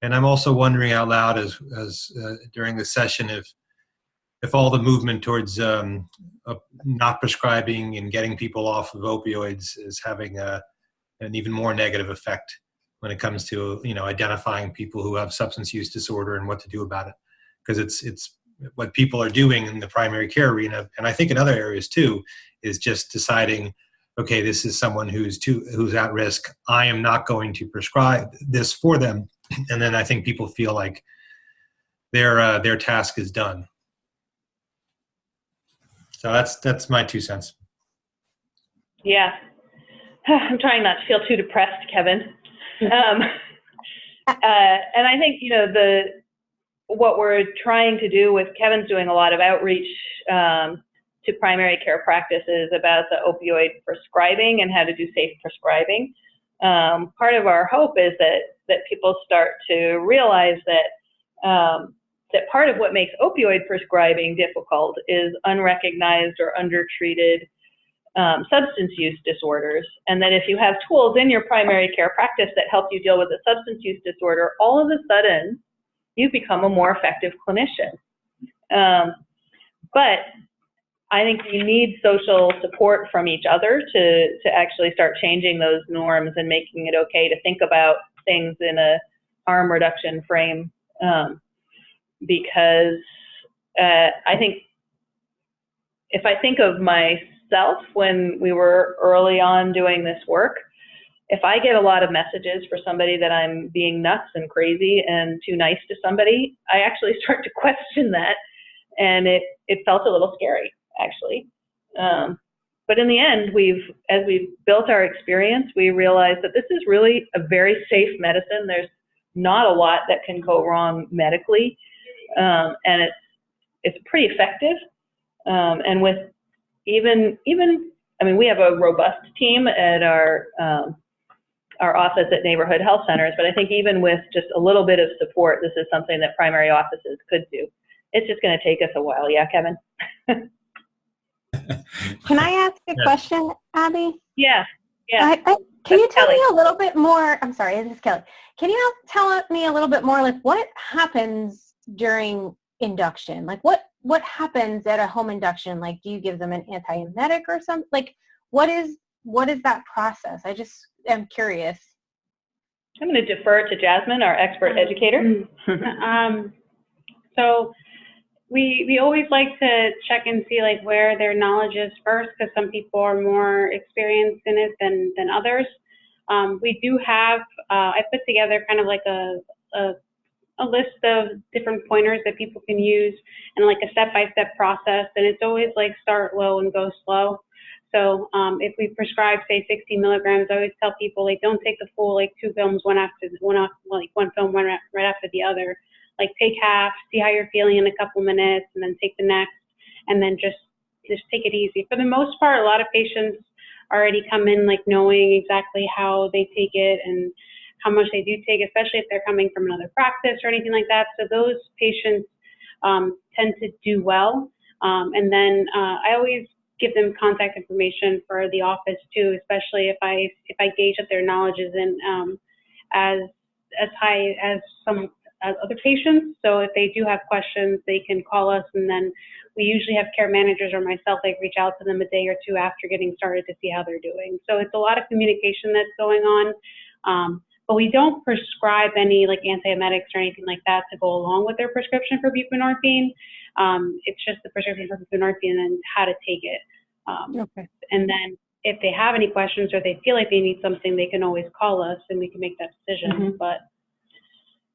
And I'm also wondering out loud as during the session if all the movement towards not prescribing and getting people off of opioids is having an even more negative effect when it comes to identifying people who have substance use disorder and what to do about it, because it's what people are doing in the primary care arena, and I think in other areas too, is just deciding, okay, this is someone who's at risk. I am not going to prescribe this for them, and then I think people feel like their task is done. So that's my 2 cents. Yeah. I'm trying not to feel too depressed, Kevin. And I think, what we're trying to do with Kevin's doing a lot of outreach to primary care practices about the opioid prescribing and how to do safe prescribing. Part of our hope is that people start to realize that part of what makes opioid prescribing difficult is unrecognized or undertreated substance use disorders, and that if you have tools in your primary care practice that help you deal with a substance use disorder, all of a sudden you become a more effective clinician. But I think you need social support from each other to actually start changing those norms and making it okay to think about things in a harm reduction frame. Because I think if I think of myself when we were early on doing this work, if I get a lot of messages for somebody that I'm being nuts and crazy and too nice to somebody, I actually start to question that, and it felt a little scary, actually. But in the end, as we've built our experience, we realized that this is really a very safe medicine. There's not a lot that can go wrong medically. And it's pretty effective. And with we have a robust team at our office at neighborhood health centers, but I think even with just a little bit of support, this is something that primary offices could do. It's just going to take us a while. Yeah, Kevin? Can I ask a question, Abby? Yeah. Can you tell me a little bit more? I'm sorry, this is Kelly. Can you tell me a little bit more, like what happens during induction? Like what happens at a home induction? Like, do you give them an antiemetic or something? Like, what is that process? I just am curious. I'm going to defer to Jasmine, our expert educator. So we always like to check and see like where their knowledge is first, because some people are more experienced in it than others. We do have, I put together kind of like a a list of different pointers that people can use and like a step-by-step process. And it's always like start low and go slow. So if we prescribe, say, 60 milligrams, I always tell people, like, don't take the full, like, 2 films, one film right after the other. Like, take half, see how you're feeling in a couple minutes, and then take the next, and then just take it easy. For the most part, a lot of patients already come in, like, knowing exactly how they take it and how much they do take, especially if they're coming from another practice or anything like that. So those patients tend to do well. And then I always give them contact information for the office too, especially if I gauge that their knowledge isn't as high as some other patients. So if they do have questions, they can call us, and then we usually have care managers or myself, like, reach out to them a day or two after getting started to see how they're doing. So it's a lot of communication that's going on. But we don't prescribe any, like, antiemetics or anything like that to go along with their prescription for buprenorphine. It's just the prescription for buprenorphine and how to take it. Okay. And then if they have any questions or they feel like they need something, they can always call us and we can make that decision.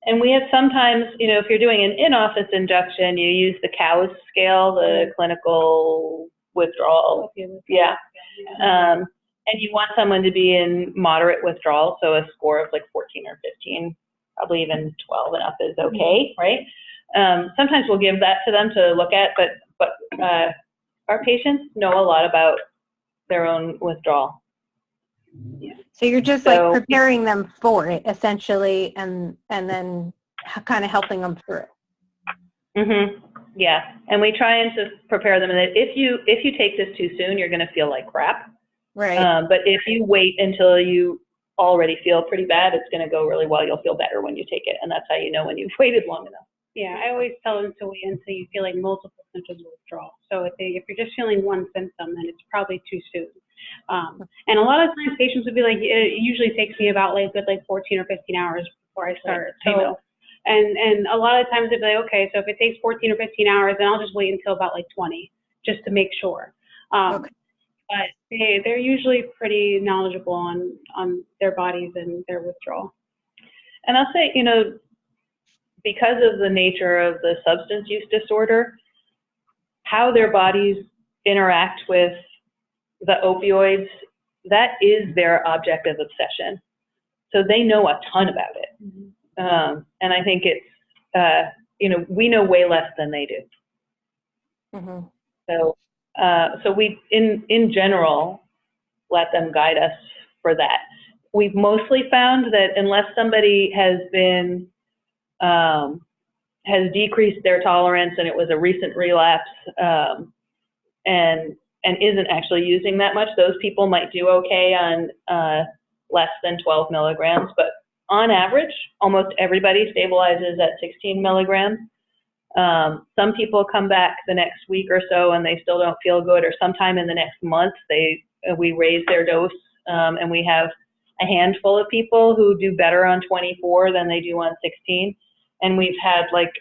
And we have sometimes, you know, if you're doing an in-office induction, you use the COWS scale, the clinical withdrawal. Yeah. And you want someone to be in moderate withdrawal, so a score of like 14 or 15, probably even 12 and up is okay, right? Sometimes we'll give that to them to look at, but our patients know a lot about their own withdrawal. Yeah. So you're just like preparing them for it, essentially, and then kind of helping them through it. Yeah, and we try and just prepare them that if you take this too soon, you're going to feel like crap. Right. But if you wait until you already feel pretty bad, it's going to go really well. You'll feel better when you take it, and that's how you know when you've waited long enough. Yeah, I always tell them to wait until you feel like multiple symptoms of withdrawal. So if you're just feeling one symptom, then it's probably too soon. And a lot of times patients would be like, it usually takes me about like 14 or 15 hours before I start. Right. So, and a lot of times they'd be like, okay, so if it takes 14 or 15 hours, then I'll just wait until about like 20, just to make sure. Okay. But they're usually pretty knowledgeable on their bodies and their withdrawal. And I'll say, you know, because of the nature of the substance use disorder, how their bodies interact with the opioids, that is their object of obsession. So they know a ton about it. And I think it's, you know, we know way less than they do. So we, in general, let them guide us for that. We've mostly found that unless somebody has been, has decreased their tolerance and it was a recent relapse, and isn't actually using that much, those people might do okay on less than 12 milligrams. But on average, almost everybody stabilizes at 16 milligrams. Some people come back the next week or so and they still don't feel good, or sometime in the next month we raise their dose, and we have a handful of people who do better on 24 than they do on 16, and we've had like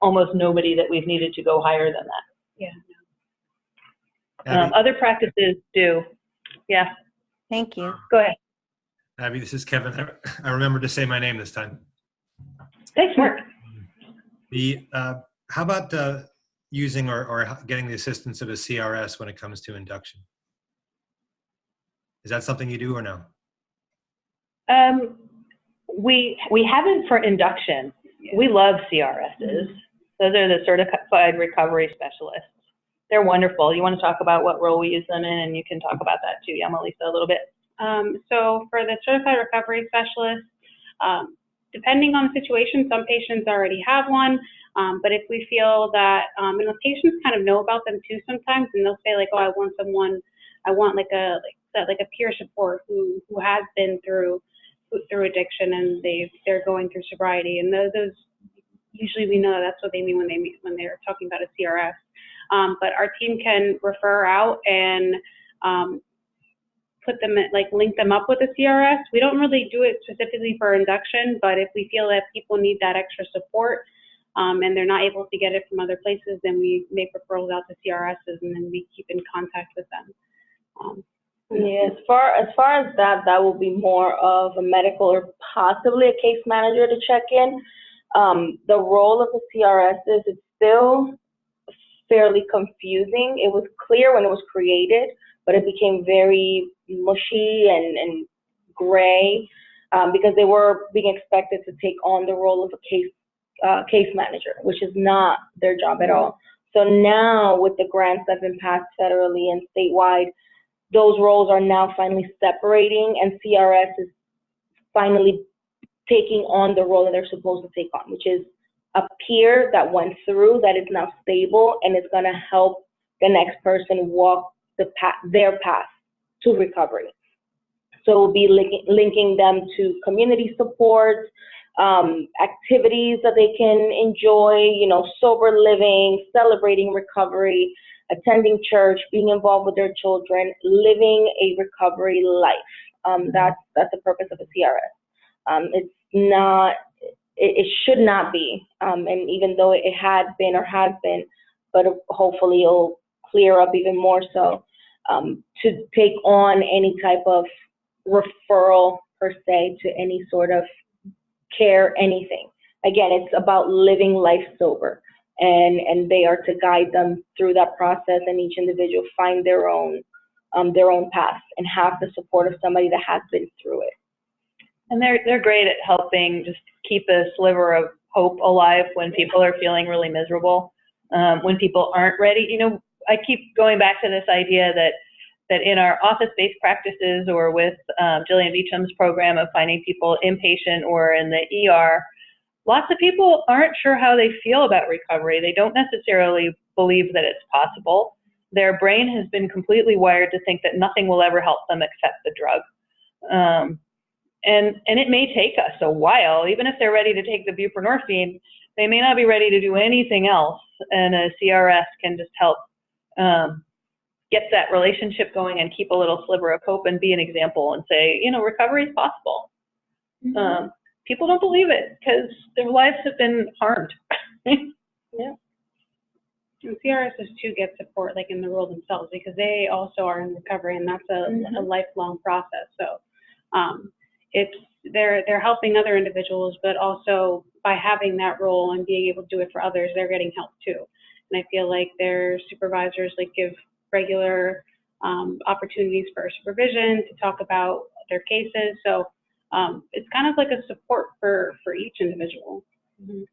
almost nobody that we've needed to go higher than that. Yeah. Other practices do. Yeah. Thank you. Go ahead. Abby, this is Kevin. I remember to say my name this time. Thanks, Mark. How about using or getting the assistance of a CRS when it comes to induction? Is that something you do or no? We haven't for induction. Yeah. We love CRSs. Those are the certified recovery specialists. They're wonderful. You want to talk about what role we use them in, and you can talk about that too, Melissa, a little bit. So for the certified recovery specialist, depending on the situation, some patients already have one, but if we feel that, and the patients kind of know about them too sometimes, and they'll say like, oh, I want like a peer support who has been through addiction and they're going through sobriety, and those usually we know that's what they mean when they're talking about a CRS. But our team can refer out and put them link them up with a CRS. We don't really do it specifically for induction, but if we feel that people need that extra support and they're not able to get it from other places, then we make referrals out to CRSs, and then we keep in contact with them. Yeah, as far as that will be more of a medical or possibly a case manager to check in. The role of the CRSs is still fairly confusing. It was clear when it was created, but it became very mushy and gray because they were being expected to take on the role of a case manager, which is not their job at all. So now with the grants that have been passed federally and statewide, those roles are now finally separating, and CRS is finally taking on the role that they're supposed to take on, which is a peer that went through, that is now stable, and is going to help the next person walk their path to recovery. So we'll be linking them to community support, activities that they can enjoy, you know, sober living, celebrating recovery, attending church, being involved with their children, living a recovery life. That's the purpose of a CRS. It's not, it should not be, and even though it had been or has been, but hopefully it'll clear up even more so, to take on any type of referral per se to any sort of care, anything. Again, it's about living life sober, and they are to guide them through that process, and each individual find their own path and have the support of somebody that has been through it. And they're great at helping just keep a sliver of hope alive when people are feeling really miserable, when people aren't ready. You know, I keep going back to this idea that in our office-based practices or with Jillian Beecham's program of finding people inpatient or in the ER, lots of people aren't sure how they feel about recovery. They don't necessarily believe that it's possible. Their brain has been completely wired to think that nothing will ever help them except the drug. And it may take us a while, even if they're ready to take the buprenorphine, they may not be ready to do anything else, and a CRS can just help get that relationship going and keep a little sliver of hope and be an example and say, you know, recovery is possible. Mm-hmm. People don't believe it because their lives have been harmed. Yeah. And CRSs too get support like in the role themselves because they also are in recovery, and that's a lifelong process. So they're helping other individuals, but also by having that role and being able to do it for others, they're getting help too. And I feel like their supervisors like give regular opportunities for supervision to talk about their cases. So it's kind of like a support for each individual.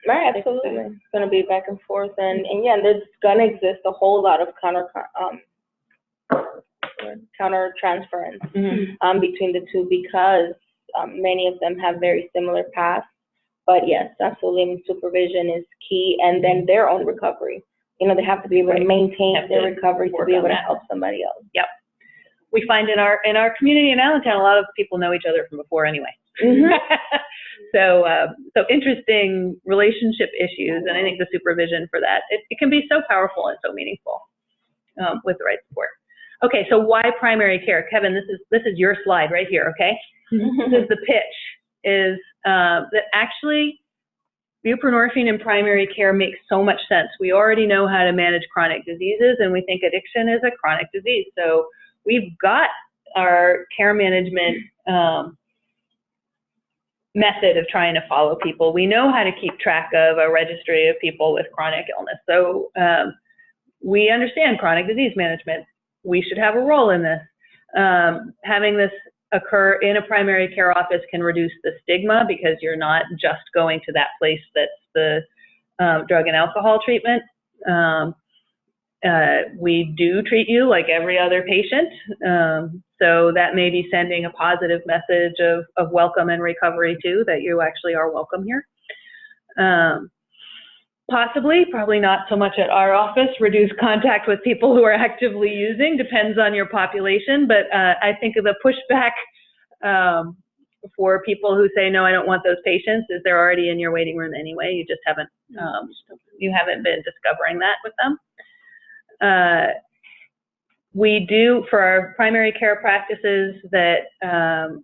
Right, absolutely. It's going to be back and forth, and yeah, there's going to exist a whole lot of counter transference between the two because many of them have very similar paths. But yes, absolutely, supervision is key, and then their own recovery. You know, they have to be able to maintain their recovery to be able to help somebody else. Yep. We find in our community in Allentown, a lot of people know each other from before anyway. So interesting relationship issues, and I think the supervision for that, it can be so powerful and so meaningful with the right support. Okay, so why primary care? Kevin, this is your slide right here, okay? This is the pitch, is that actually buprenorphine in primary care makes so much sense. We already know how to manage chronic diseases, and we think addiction is a chronic disease. So we've got our care management method of trying to follow people. We know how to keep track of a registry of people with chronic illness. So we understand chronic disease management. We should have a role in this. Having this occur in a primary care office can reduce the stigma because you're not just going to that place that's the drug and alcohol treatment. We do treat you like every other patient, so that may be sending a positive message of welcome and recovery too, that you actually are welcome here. Probably not so much at our office, reduce contact with people who are actively using, depends on your population, but I think of the pushback for people who say, no, I don't want those patients, is they're already in your waiting room anyway, you just haven't, you haven't been discovering that with them. We do, for our primary care practices that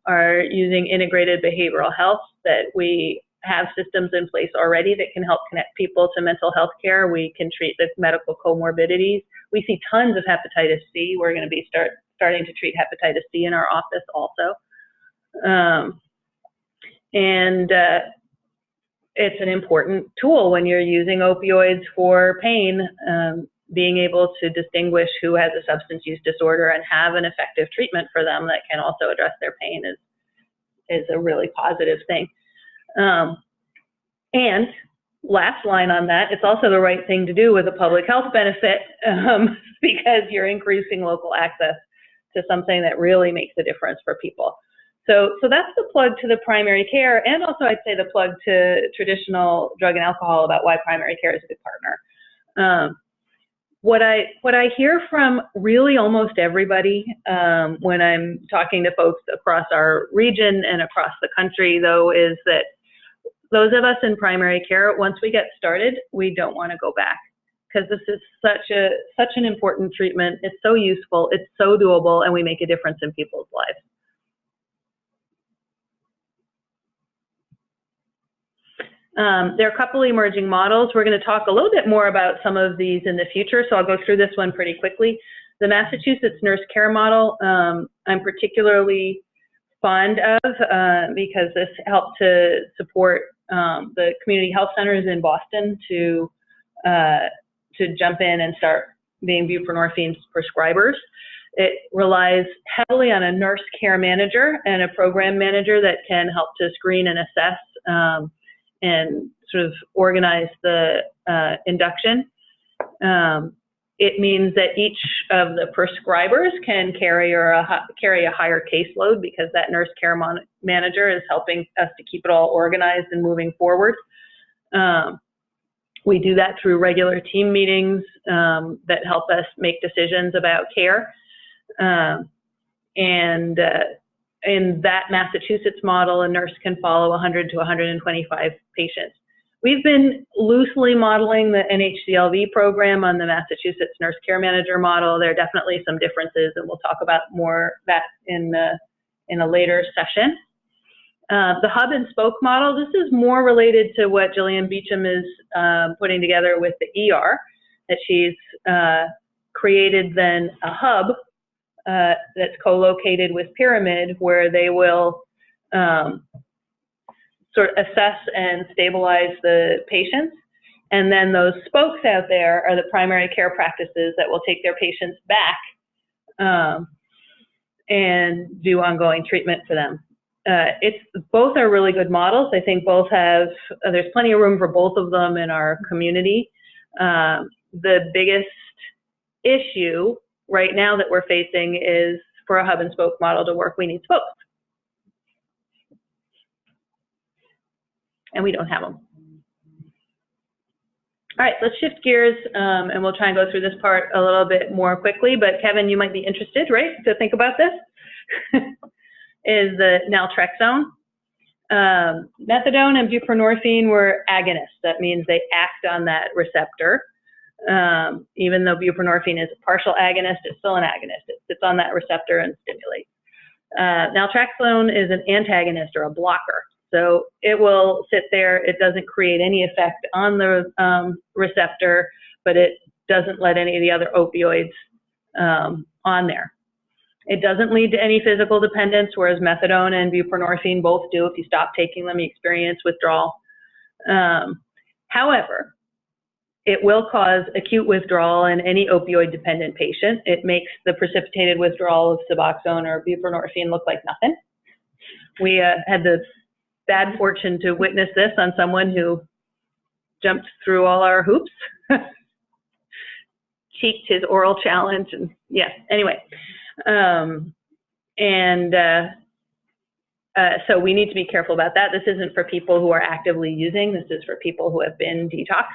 are using integrated behavioral health, that we have systems in place already that can help connect people to mental health care. We can treat the medical comorbidities. We see tons of hepatitis C. We're going to be starting to treat hepatitis C in our office also. it's an important tool when you're using opioids for pain. Being able to distinguish who has a substance use disorder and have an effective treatment for them that can also address their pain is a really positive thing. And last line on that, it's also the right thing to do with a public health benefit, because you're increasing local access to something that really makes a difference for people. So that's the plug to the primary care, and also I'd say the plug to traditional drug and alcohol about why primary care is a good partner. What I hear from really almost everybody when I'm talking to folks across our region and across the country, though, is that those of us in primary care, once we get started, we don't want to go back, because this is such an important treatment. It's so useful, it's so doable, and we make a difference in people's lives. There are a couple emerging models. We're going to talk a little bit more about some of these in the future, so I'll go through this one pretty quickly. The Massachusetts nurse care model, I'm particularly fond of because this helped to support the community health centers in Boston to jump in and start being buprenorphine prescribers. It relies heavily on a nurse care manager and a program manager that can help to screen and assess and sort of organize the induction. It means that each of the prescribers can carry a higher caseload, because that nurse care manager is helping us to keep it all organized and moving forward. We do that through regular team meetings that help us make decisions about care. In that Massachusetts model, a nurse can follow 100 to 125 patients. We've been loosely modeling the NHCLV program on the Massachusetts nurse care manager model. There are definitely some differences, and we'll talk about more that in a later session. The hub and spoke model, this is more related to what Jillian Beecham is putting together with the ER, that she's created then a hub that's co-located with Pyramid, where they will sort of assess and stabilize the patients. And then those spokes out there are the primary care practices that will take their patients back and do ongoing treatment for them. Both are really good models. I think both have, there's plenty of room for both of them in our community. The biggest issue right now that we're facing is, for a hub and spoke model to work, we need spokes. And we don't have them. All right, let's shift gears, and we'll try and go through this part a little bit more quickly. But Kevin, you might be interested, right, to think about this, is the naltrexone. Methadone and buprenorphine were agonists. That means they act on that receptor. Even though buprenorphine is a partial agonist, it's still an agonist. It sits on that receptor and stimulates. Naltrexone is an antagonist or a blocker. So it will sit there. It doesn't create any effect on the receptor, but it doesn't let any of the other opioids on there. It doesn't lead to any physical dependence, whereas methadone and buprenorphine both do. If you stop taking them, you experience withdrawal. However, it will cause acute withdrawal in any opioid-dependent patient. It makes the precipitated withdrawal of Suboxone or buprenorphine look like nothing. We had the bad fortune to witness this on someone who jumped through all our hoops, cheeked his oral challenge, and yeah, anyway. So we need to be careful about that. This isn't for people who are actively using. This is for people who have been detoxed.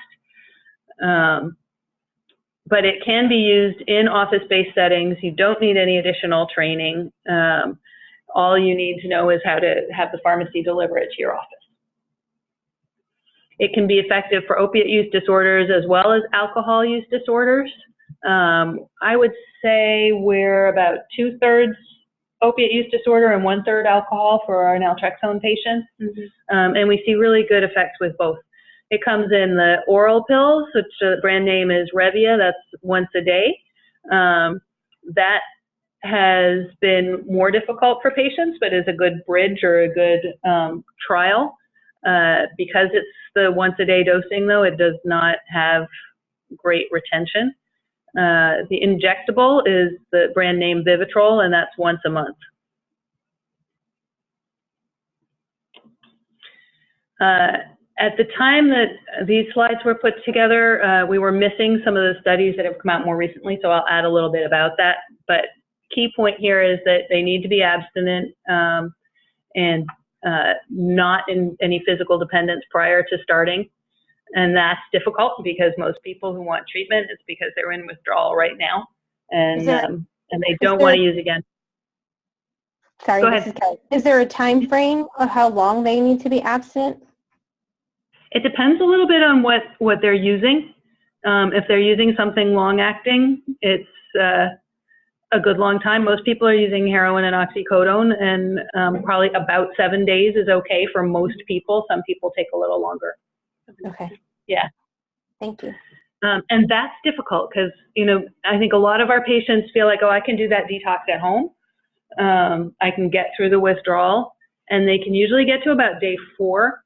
But it can be used in office-based settings. You don't need any additional training. All you need to know is how to have the pharmacy deliver it to your office. It can be effective for opiate use disorders as well as alcohol use disorders. I would say we're about 2/3 opiate use disorder and 1/3 alcohol for our naltrexone patients. Mm-hmm. And we see really good effects with both. It comes in the oral pills, which the brand name is Revia. That's once a day. That has been more difficult for patients, but is a good bridge or a good trial. Because it's the once-a-day dosing, though, it does not have great retention. The injectable is the brand name Vivitrol, and that's once a month. At the time that these slides were put together, we were missing some of the studies that have come out more recently, so I'll add a little bit about that. But key point here is that they need to be abstinent and not in any physical dependence prior to starting. And that's difficult because most people who want treatment, it's because they're in withdrawal right now, and they don't want to use again. Sorry, Go ahead. this is Kelly. Is there a time frame of how long they need to be abstinent? It depends a little bit on what they're using. If they're using something long-acting, it's a good long time. Most people are using heroin and oxycodone, and probably about 7 days is okay for most people. Some people take a little longer. Okay. Yeah. Thank you. And that's difficult because, you know, I think a lot of our patients feel like, oh, I can do that detox at home. I can get through the withdrawal, and they can usually get to about day 4,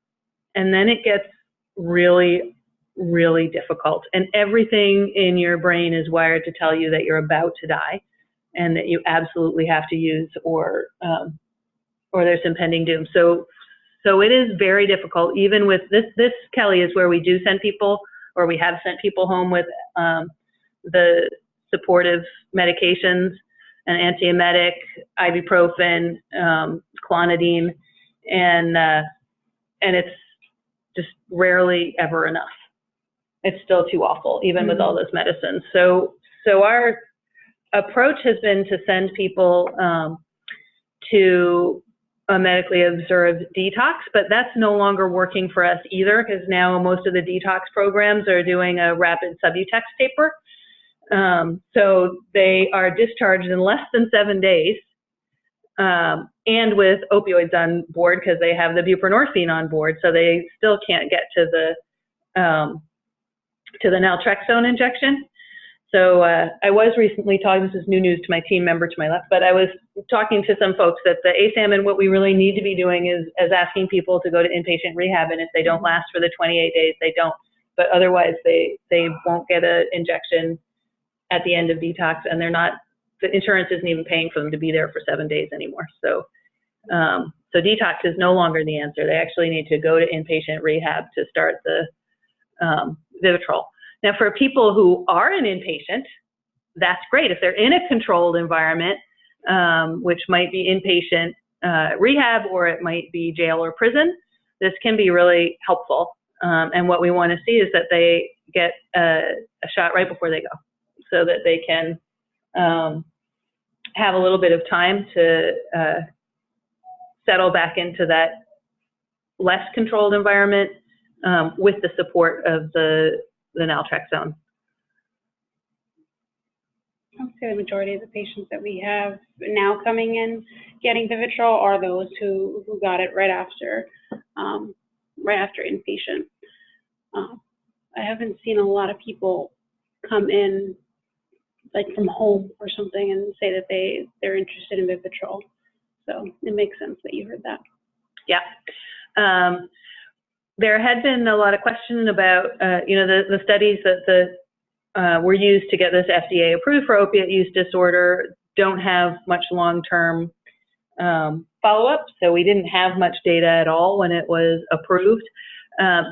and then it gets really, really difficult. And everything in your brain is wired to tell you that you're about to die and that you absolutely have to use, or there's impending doom. So it is very difficult, even with this, Kelly, is where we do send people, or we have sent people home with the supportive medications, an antiemetic, ibuprofen, clonidine, and it's just rarely ever enough. It's still too awful, even with all those medicines. So our approach has been to send people to a medically observed detox, but that's no longer working for us either, because now most of the detox programs are doing a rapid subutex taper. So they are discharged in less than 7 days, and with opioids on board, because they have the buprenorphine on board, so they still can't get to the naltrexone injection. So I was recently talking, this is new news to my team member to my left, but I was talking to some folks that the ASAM, and what we really need to be doing is asking people to go to inpatient rehab, and if they don't last for the 28 days, they don't. But otherwise, they won't get an injection at the end of detox, and the insurance isn't even paying for them to be there for 7 days anymore. So detox is no longer the answer. They actually need to go to inpatient rehab to start the Vivitrol. Now, for people who are an inpatient, that's great. If they're in a controlled environment, which might be inpatient rehab, or it might be jail or prison, this can be really helpful. And what we want to see is that they get a shot right before they go, so that they can have a little bit of time to settle back into that less controlled environment with the support of the naltrexone. I would say the majority of the patients that we have now coming in getting Vivitrol are those who got it right after inpatient. I haven't seen a lot of people come in like from home or something and say that they're interested in Vivitrol. So it makes sense that you heard that. Yeah. There had been a lot of question about, the studies that were used to get this FDA approved for opiate use disorder don't have much long-term follow-up, so we didn't have much data at all when it was approved.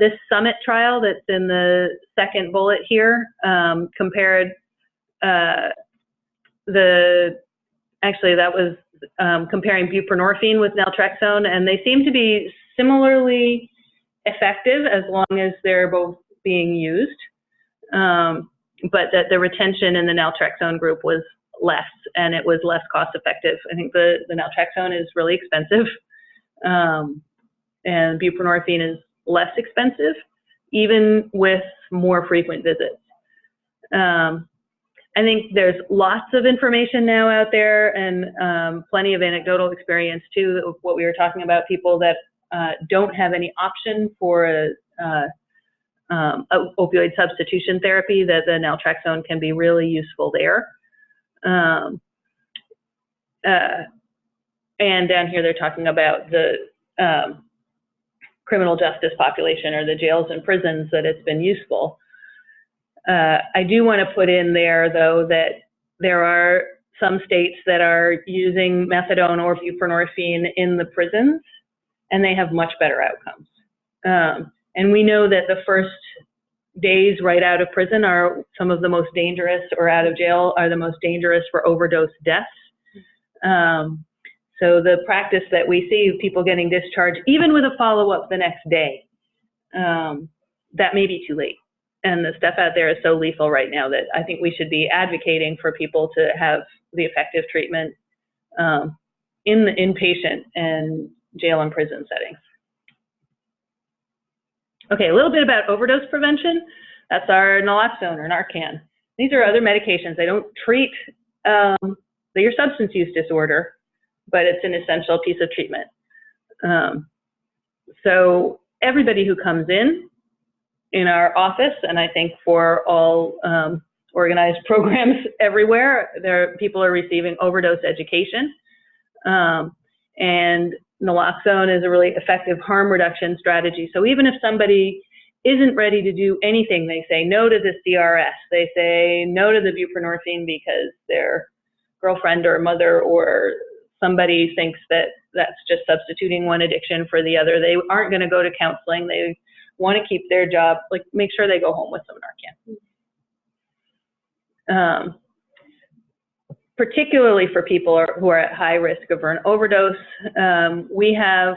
This Summit trial that's in the second bullet here compared comparing buprenorphine with naltrexone, and they seem to be similarly effective as long as they're both being used, but that the retention in the naltrexone group was less, and it was less cost effective. I think the naltrexone is really expensive, and buprenorphine is less expensive, even with more frequent visits. I think there's lots of information now out there, and plenty of anecdotal experience too, of what we were talking about, people that don't have any option for opioid substitution therapy, that the naltrexone can be really useful there. And down here they're talking about the criminal justice population or the jails and prisons that it's been useful. I do want to put in there, though, that there are some states that are using methadone or buprenorphine in the prisons, and they have much better outcomes. And we know that the first days right out of prison are some of the most dangerous, or out of jail are the most dangerous for overdose deaths. So the practice that we see, people getting discharged, even with a follow-up the next day, that may be too late. And the stuff out there is so lethal right now that I think we should be advocating for people to have the effective treatment in the inpatient and jail and prison settings. Okay, a little bit about overdose prevention. That's our naloxone or Narcan. These are other medications. They don't treat your substance use disorder, but it's an essential piece of treatment. So everybody who comes in our office, and I think for all organized programs everywhere, people are receiving overdose education. And naloxone is a really effective harm reduction strategy. So even if somebody isn't ready to do anything, they say no to this DRS, they say no to the buprenorphine because their girlfriend or mother or somebody thinks that that's just substituting one addiction for the other. They aren't going to go to counseling. They want to keep their job, like make sure they go home with some Narcan. Particularly for people who are at high risk of an overdose, we have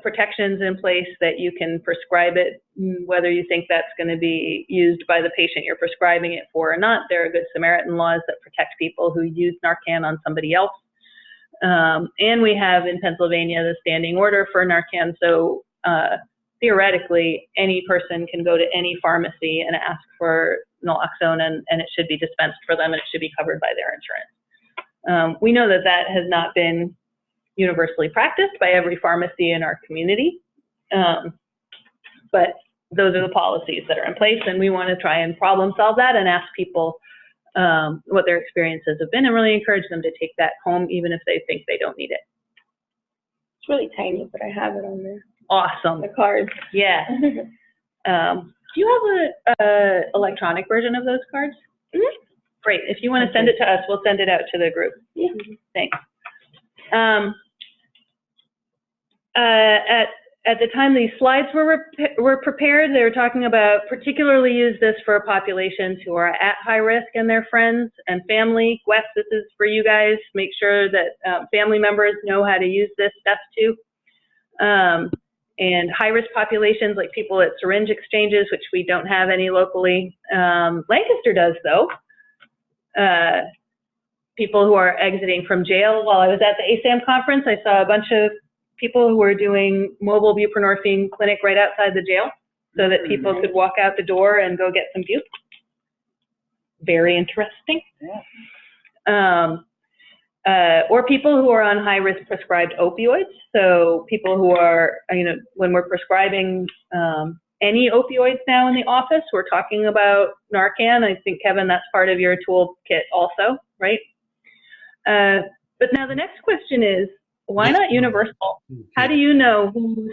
protections in place that you can prescribe it, whether you think that's going to be used by the patient you're prescribing it for or not. There are Good Samaritan laws that protect people who use Narcan on somebody else. And we have in Pennsylvania the standing order for Narcan, so theoretically any person can go to any pharmacy and ask for naloxone, and it should be dispensed for them, and it should be covered by their insurance. We know that that has not been universally practiced by every pharmacy in our community, but those are the policies that are in place, and we want to try and problem solve that and ask people what their experiences have been and really encourage them to take that home even if they think they don't need it. It's really tiny, but I have it on there. Awesome. The cards. Yeah. Do you have a electronic version of those cards? Mm-hmm. Great. If you want to send it to us, we'll send it out to the group. Yeah. Thanks. At the time these slides were prepared, they were talking about particularly use this for populations who are at high risk and their friends and family. Wes, this is for you guys. Make sure that family members know how to use this stuff too. And high-risk populations like people at syringe exchanges, which we don't have any locally. Lancaster does, though. People who are exiting from jail. While I was at the ASAM conference, I saw a bunch of people who were doing mobile buprenorphine clinic right outside the jail so that people could walk out the door and go get some bupe. Very interesting. Yeah. Or people who are on high-risk prescribed opioids. So people who are, when we're prescribing any opioids now in the office, we're talking about Narcan. I think, Kevin, that's part of your toolkit also, right? But now the next question is, why not universal? How do you know who's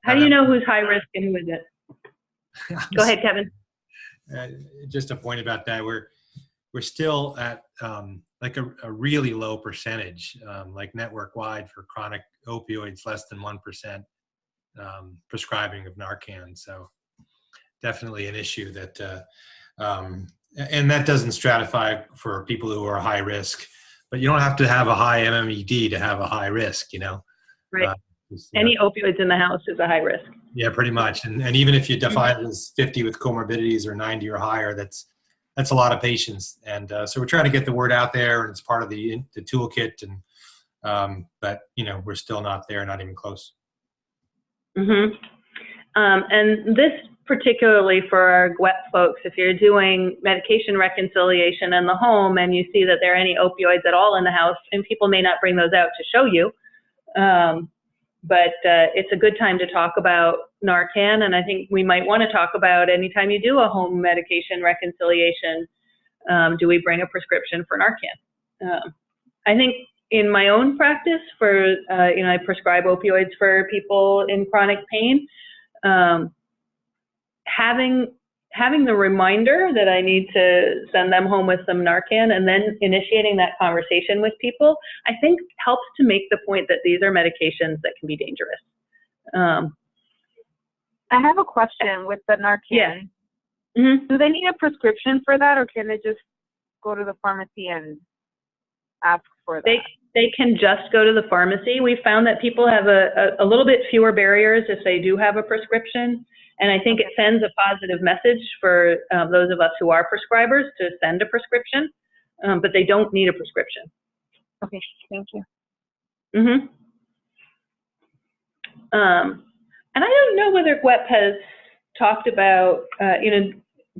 high risk and who isn't? Go ahead, Kevin. Just a point about that. We're still at like a really low percentage, like network wide for chronic opioids, less than 1% prescribing of Narcan. So definitely an issue that, and that doesn't stratify for people who are high risk, but you don't have to have a high MMED to have a high risk, Right. Any opioids in the house is a high risk. Yeah, pretty much. And even if you define it as 50 with comorbidities or 90 or higher, that's a lot of patients. And so we're trying to get the word out there, and it's part of the toolkit. And but we're still not there, not even close. Mm-hmm. And this particularly for our GWEP folks, if you're doing medication reconciliation in the home and you see that there are any opioids at all in the house, and people may not bring those out to show you, but it's a good time to talk about Narcan, and I think we might want to talk about anytime you do a home medication reconciliation, do we bring a prescription for Narcan? I think in my own practice for, I prescribe opioids for people in chronic pain. Having the reminder that I need to send them home with some Narcan and then initiating that conversation with people, I think helps to make the point that these are medications that can be dangerous. I have a question with the Narcan. Yeah. Mm-hmm. Do they need a prescription for that, or can they just go to the pharmacy and ask for that? They can just go to the pharmacy. We found that people have a little bit fewer barriers if they do have a prescription. And I think it sends a positive message for those of us who are prescribers to send a prescription, but they don't need a prescription. Okay, thank you. Mm-hmm. And I don't know whether GWEP has talked about,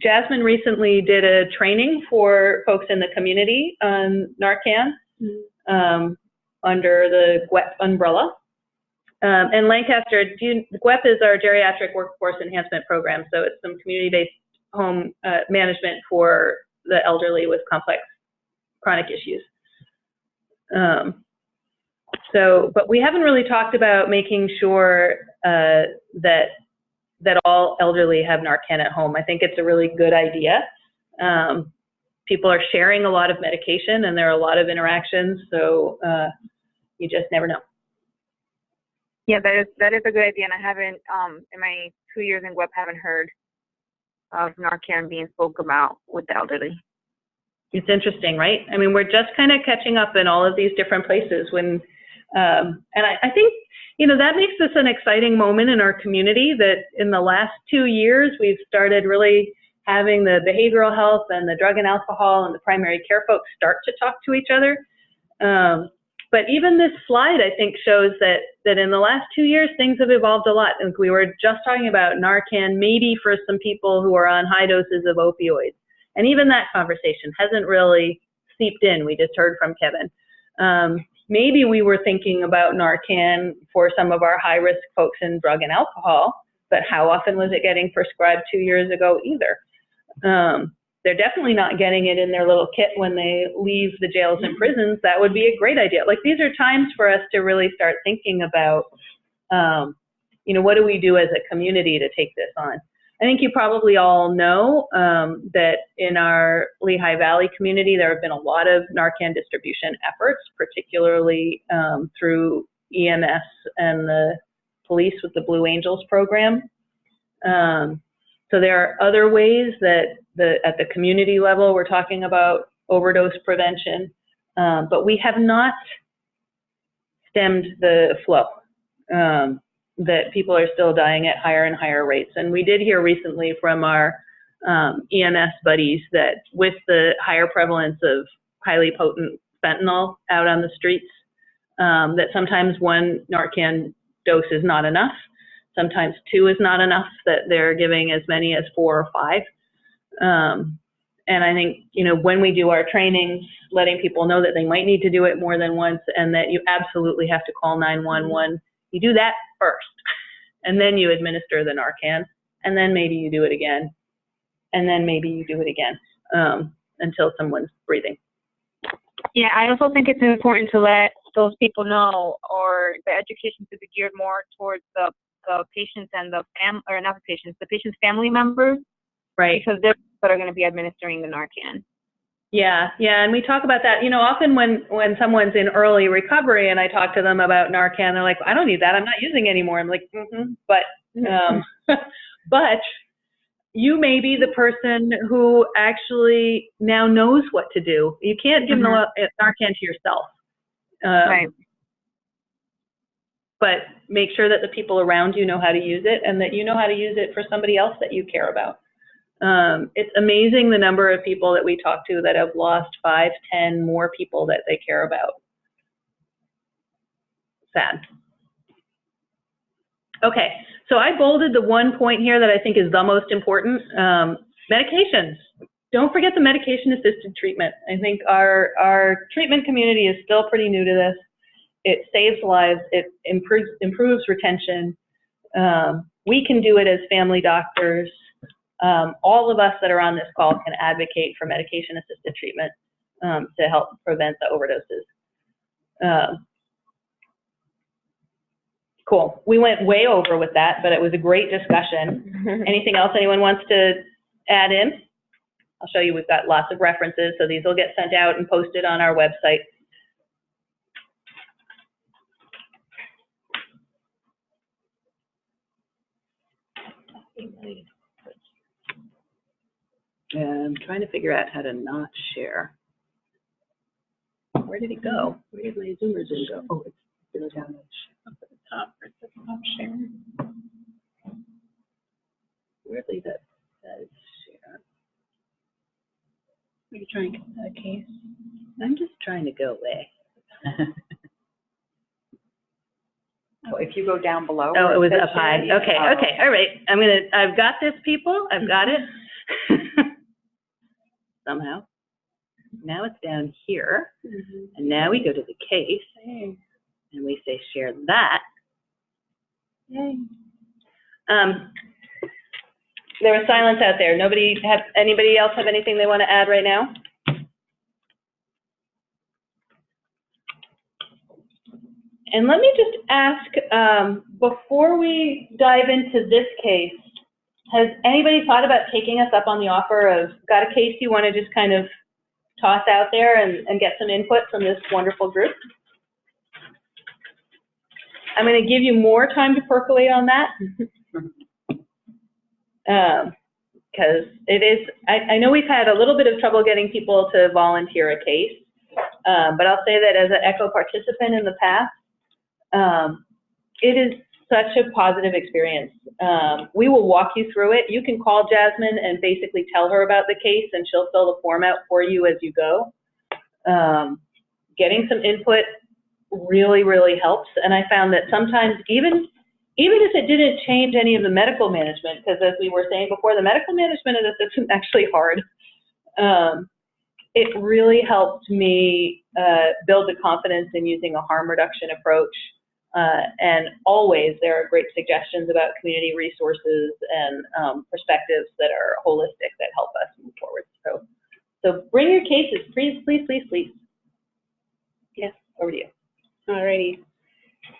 Jasmine recently did a training for folks in the community on Narcan under the GWEP umbrella. And Lancaster, GWEP is our geriatric workforce enhancement program, so it's some community-based home management for the elderly with complex chronic issues. But we haven't really talked about making sure that all elderly have Narcan at home. I think it's a really good idea. People are sharing a lot of medication, and there are a lot of interactions, so you just never know. Yeah, that is a good idea, and I haven't, in my 2 years in GWEP, haven't heard of Narcan being spoken about with the elderly. It's interesting, right? I mean, we're just kind of catching up in all of these different places when, and I think, that makes this an exciting moment in our community that in the last 2 years, we've started really having the behavioral health and the drug and alcohol and the primary care folks start to talk to each other. But even this slide, I think, shows that in the last 2 years, things have evolved a lot. And we were just talking about Narcan, maybe for some people who are on high doses of opioids. And even that conversation hasn't really seeped in. We just heard from Kevin. Maybe we were thinking about Narcan for some of our high-risk folks in drug and alcohol, but how often was it getting prescribed 2 years ago either? They're definitely not getting it in their little kit when they leave the jails and prisons. That would be a great idea. Like, these are times for us to really start thinking about, what do we do as a community to take this on? I think you probably all know that in our Lehigh Valley community, there have been a lot of Narcan distribution efforts, particularly through EMS and the police with the Blue Angels program. So there are other ways that at the community level, we're talking about overdose prevention, but we have not stemmed the flow, that people are still dying at higher and higher rates. And we did hear recently from our EMS buddies that with the higher prevalence of highly potent fentanyl out on the streets, that sometimes one Narcan dose is not enough. Sometimes 2 is not enough, that they're giving as many as 4 or 5. And I think, when we do our trainings, letting people know that they might need to do it more than once and that you absolutely have to call 911. You do that first, and then you administer the Narcan, and then maybe you do it again, and then maybe you do it again until someone's breathing. Yeah, I also think it's important to let those people know, or the education to be geared more towards the patients and the patient's family members, right? Because they're that are going to be administering the Narcan. Yeah, and we talk about that. Often when someone's in early recovery and I talk to them about Narcan, they're like, I don't need that. I'm not using it anymore. I'm like, but you may be the person who actually now knows what to do. You can't give Narcan to yourself. Right. But make sure that the people around you know how to use it and that you know how to use it for somebody else that you care about. It's amazing the number of people that we talk to that have lost 5, 10 more people that they care about. Sad. Okay, so I bolded the one point here that I think is the most important. Medications. Don't forget the medication-assisted treatment. I think our treatment community is still pretty new to this. It saves lives. It improves retention. We can do it as family doctors. All of us that are on this call can advocate for medication-assisted treatment to help prevent the overdoses. Cool. We went way over with that, but it was a great discussion. Anything else anyone wants to add in? I'll show you, we've got lots of references, so these will get sent out and posted on our website. I'm trying to figure out how to not share. Where did it go? Where did my Zoomer Zoom go? Oh, it's down up at the top. Where's the top share? Weirdly, that says share. Are you trying to get that case? I'm just trying to go away. So if you go down below. Oh, it was up high. Okay, okay, all right. I've got this, people. I've got it. Somehow. Now it's down here. And now we go to the case. And we say share that. Yay. There was silence out there. Anybody else have anything they want to add right now? And let me just ask, before we dive into this case, has anybody thought about taking us up on the offer of, got a case you want to just kind of toss out there and get some input from this wonderful group? I'm going to give you more time to percolate on that. Because it is, I know we've had a little bit of trouble getting people to volunteer a case, but I'll say that as an ECHO participant in the past, it is such a positive experience. We will walk you through it. You can call Jasmine and basically tell her about the case, and she'll fill the form out for you as you go. Getting some input really, really helps. And I found that sometimes even if it didn't change any of the medical management, because as we were saying before, the medical management of this isn't actually hard. It really helped me build the confidence in using a harm reduction approach. And always there are great suggestions about community resources and perspectives that are holistic that help us move forward. So bring your cases, please, please, please, please. Yes, over to you. Alrighty.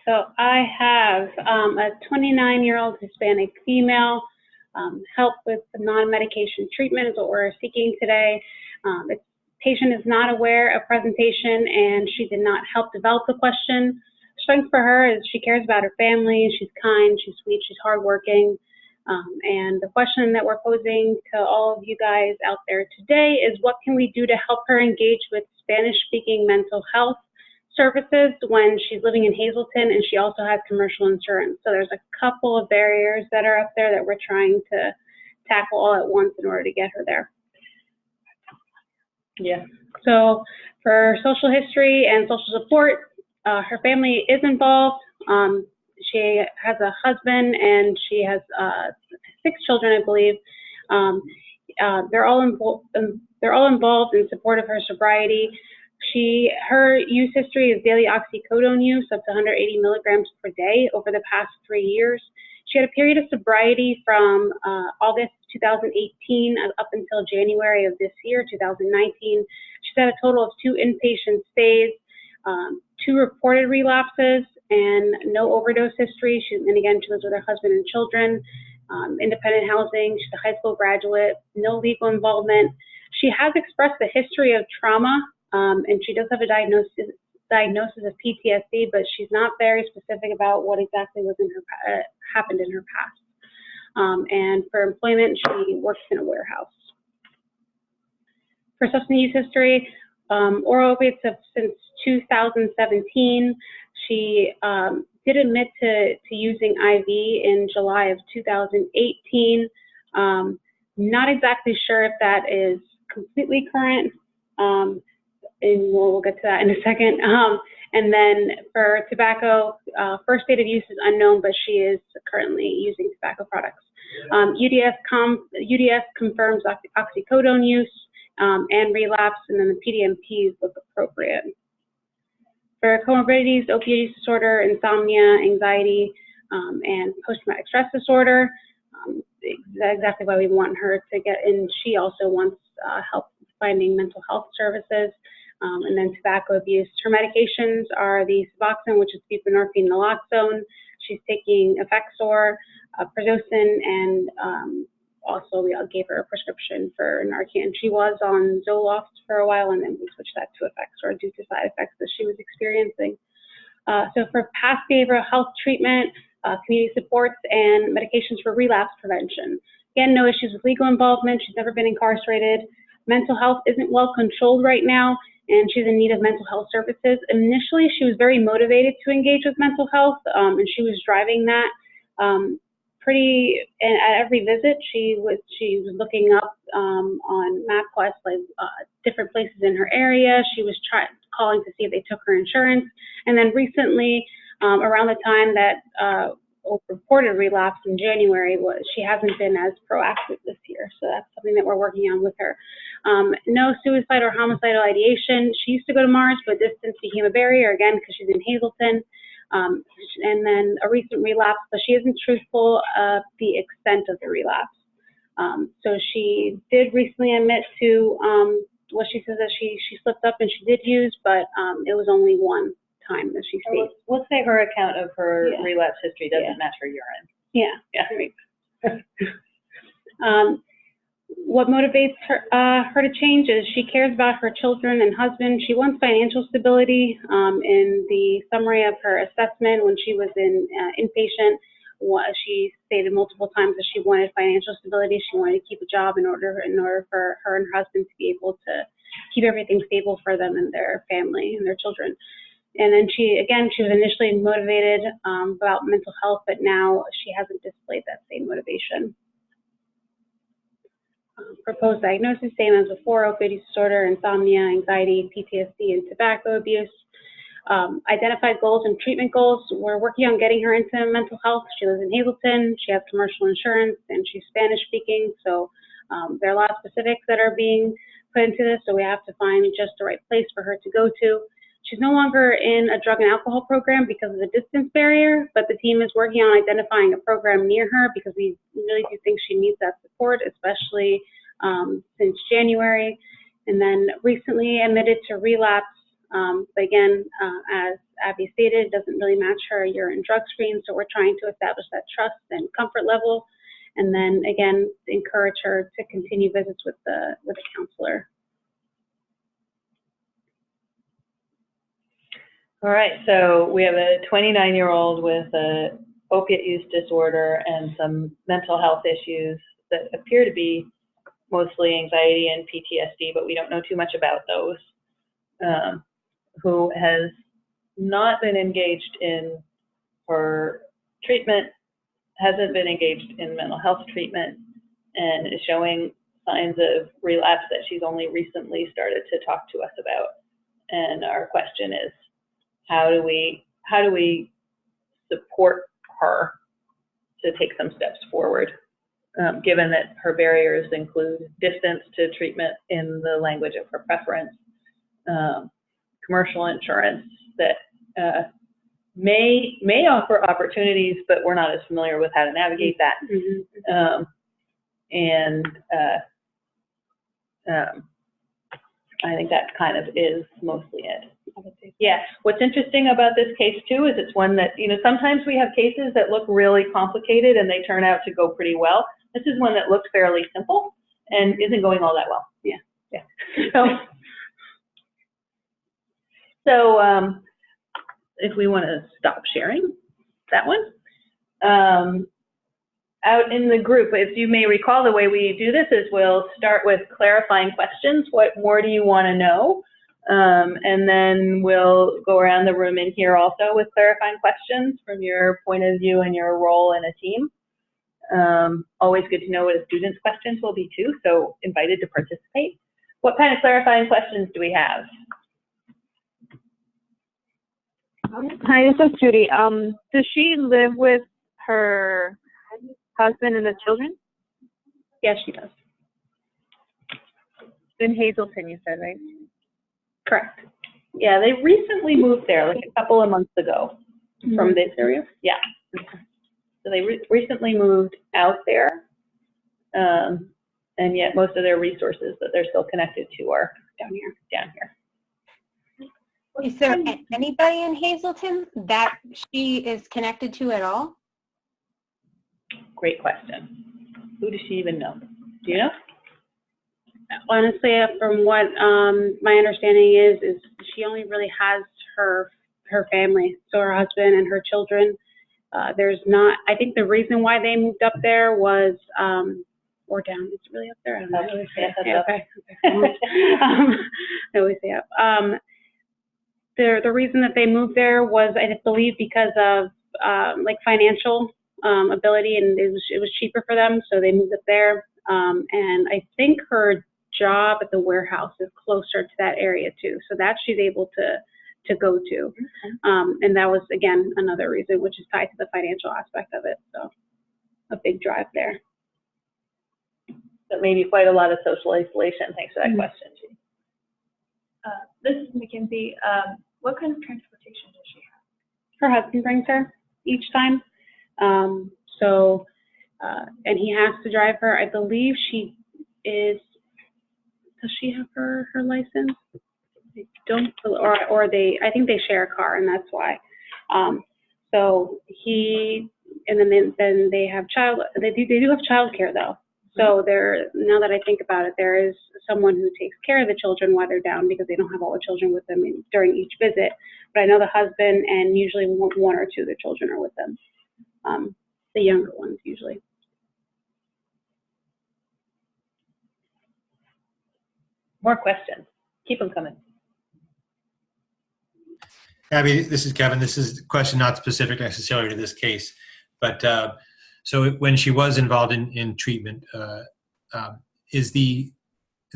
So I have a 29-year-old Hispanic female. Help with non-medication treatment is what we're seeking today. The patient is not aware of presentation, and she did not help develop the question. Strength for her is she cares about her family, she's kind, she's sweet, she's hardworking. And the question that we're posing to all of you guys out there today is, what can we do to help her engage with Spanish-speaking mental health services when she's living in Hazleton and she also has commercial insurance? So there's a couple of barriers that are up there that we're trying to tackle all at once in order to get her there. Yeah. So for social history and social support, her family is involved. She has a husband and she has 6 children, I believe. They're all involved in support of her sobriety. Her use history is daily oxycodone use up to 180 milligrams per day over the past 3 years. She had a period of sobriety from August 2018 up until January of this year, 2019. She's had a total of 2 inpatient stays, 2 reported relapses, and no overdose history. And again, she lives with her husband and children, independent housing. She's a high school graduate, no legal involvement. She has expressed a history of trauma, and she does have a diagnosis of PTSD, but she's not very specific about what exactly was happened in her past. And for employment, she works in a warehouse. For substance use history, oral opiates since 2017. She did admit to using IV in July of 2018. Not exactly sure if that is completely current, and we'll get to that in a second. And then for tobacco, first date of use is unknown, but she is currently using tobacco products. UDS confirms oxycodone use and relapse, and then the PDMPs look appropriate. For comorbidities, opioid use disorder, insomnia, anxiety, and post-traumatic stress disorder, that's exactly why we want her to get in. She also wants help finding mental health services. and then tobacco abuse. Her medications are the Suboxone, which is buprenorphine and naloxone. She's taking Effexor, Prazosin, and also we gave her a prescription for Narcan. She was on Zoloft for a while, and then we switched that to Effexor due to side effects that she was experiencing. So for past behavioral health treatment, community supports, and medications for relapse prevention. Again, no issues with legal involvement. She's never been incarcerated. Mental health isn't well controlled right now, and she's in need of mental health services. Initially, she was very motivated to engage with mental health, and she was driving that and at every visit, she was looking up on MapQuest, like different places in her area. She was calling to see if they took her insurance. And then recently, around the time that reported relapse in January, she hasn't been as proactive this year. So that's something that we're working on with her. No suicide or homicidal ideation. She used to go to Mars, but distance became a barrier again because she's in Hazleton. And then a recent relapse, but she isn't truthful of the extent of the relapse. So she did recently admit to what she says that she slipped up and she did use, but it was only one time that she stated. Let's say her account of her relapse history doesn't match her urine. What motivates her to change is she cares about her children and husband. She wants financial stability. In the summary of her assessment when she was in inpatient, she stated multiple times that she wanted financial stability. She wanted to keep a job in order for her and her husband to be able to keep everything stable for them and their family and their children. And then she was initially motivated about mental health, but now she hasn't displayed that same motivation. Proposed diagnosis, same as before: opioid use disorder, insomnia, anxiety, PTSD, and tobacco abuse. Identified goals and treatment goals. We're working on getting her into mental health. She lives in Hazleton. She has commercial insurance, and she's Spanish speaking. So there are a lot of specifics that are being put into this. So we have to find just the right place for her to go to. She's no longer in a drug and alcohol program because of the distance barrier, but the team is working on identifying a program near her because we really do think she needs that support, especially since January. And then recently admitted to relapse, but again, as Abby stated, it doesn't really match her urine drug screen, so we're trying to establish that trust and comfort level, and then again, encourage her to continue visits with a counselor. All right, so we have a 29-year-old with a opiate use disorder and some mental health issues that appear to be mostly anxiety and PTSD, but we don't know too much about those, who has not been engaged in her treatment, hasn't been engaged in mental health treatment, and is showing signs of relapse that she's only recently started to talk to us about. And our question is, how do we support her to take some steps forward, given that her barriers include distance to treatment in the language of her preference, commercial insurance that may offer opportunities, but we're not as familiar with how to navigate that. I think that kind of is mostly it. Yeah, what's interesting about this case too is it's one that, sometimes we have cases that look really complicated and they turn out to go pretty well. This is one that looks fairly simple and isn't going all that well. So if we want to stop sharing that one. Out in the group, if you may recall, the way we do this is we'll start with clarifying questions. What more do you want to know? And then we'll go around the room in here also with clarifying questions from your point of view and your role in a team. Always good to know what a student's questions will be too, so invited to participate. What kind of clarifying questions do we have? Hi, this is Judy. Does she live with her husband and the children? Yes, she does. In Hazleton, you said, right? Correct. Yeah, they recently moved there, like a couple of months ago. From this area? Yeah. So they recently moved out there, and yet most of their resources that they're still connected to are down here. Is there anybody in Hazleton that she is connected to at all? Great question. Who does she even know? Do you know? Honestly, from what my understanding is she only really has her family, so her husband and her children. There's not. I think the reason why they moved up there was, or down. It's really up there. I don't know. Yeah, okay. I always say up. The reason that they moved there was, I believe, because of like financial ability, and it was cheaper for them, so they moved up there. And I think her job at the warehouse is closer to that area too, so that she's able to go to. And that was, again, another reason, which is tied to the financial aspect of it. So a big drive there. But maybe quite a lot of social isolation. Thanks for that question, Jean. This is Mackenzie. What kind of transportation does she have? Her husband brings her each time. And he has to drive her. I believe she is, does she have her license? I don't, or I think they share a car, and that's why. So and then they have they do have childcare though. So now that I think about it, there is someone who takes care of the children while they're down, because they don't have all the children with them during each visit. But I know the husband and usually one or two of the children are with them, the younger ones usually. More questions. Keep them coming. Abby, this is Kevin. This is a question not specific necessarily to this case, but so when she was involved in treatment, is the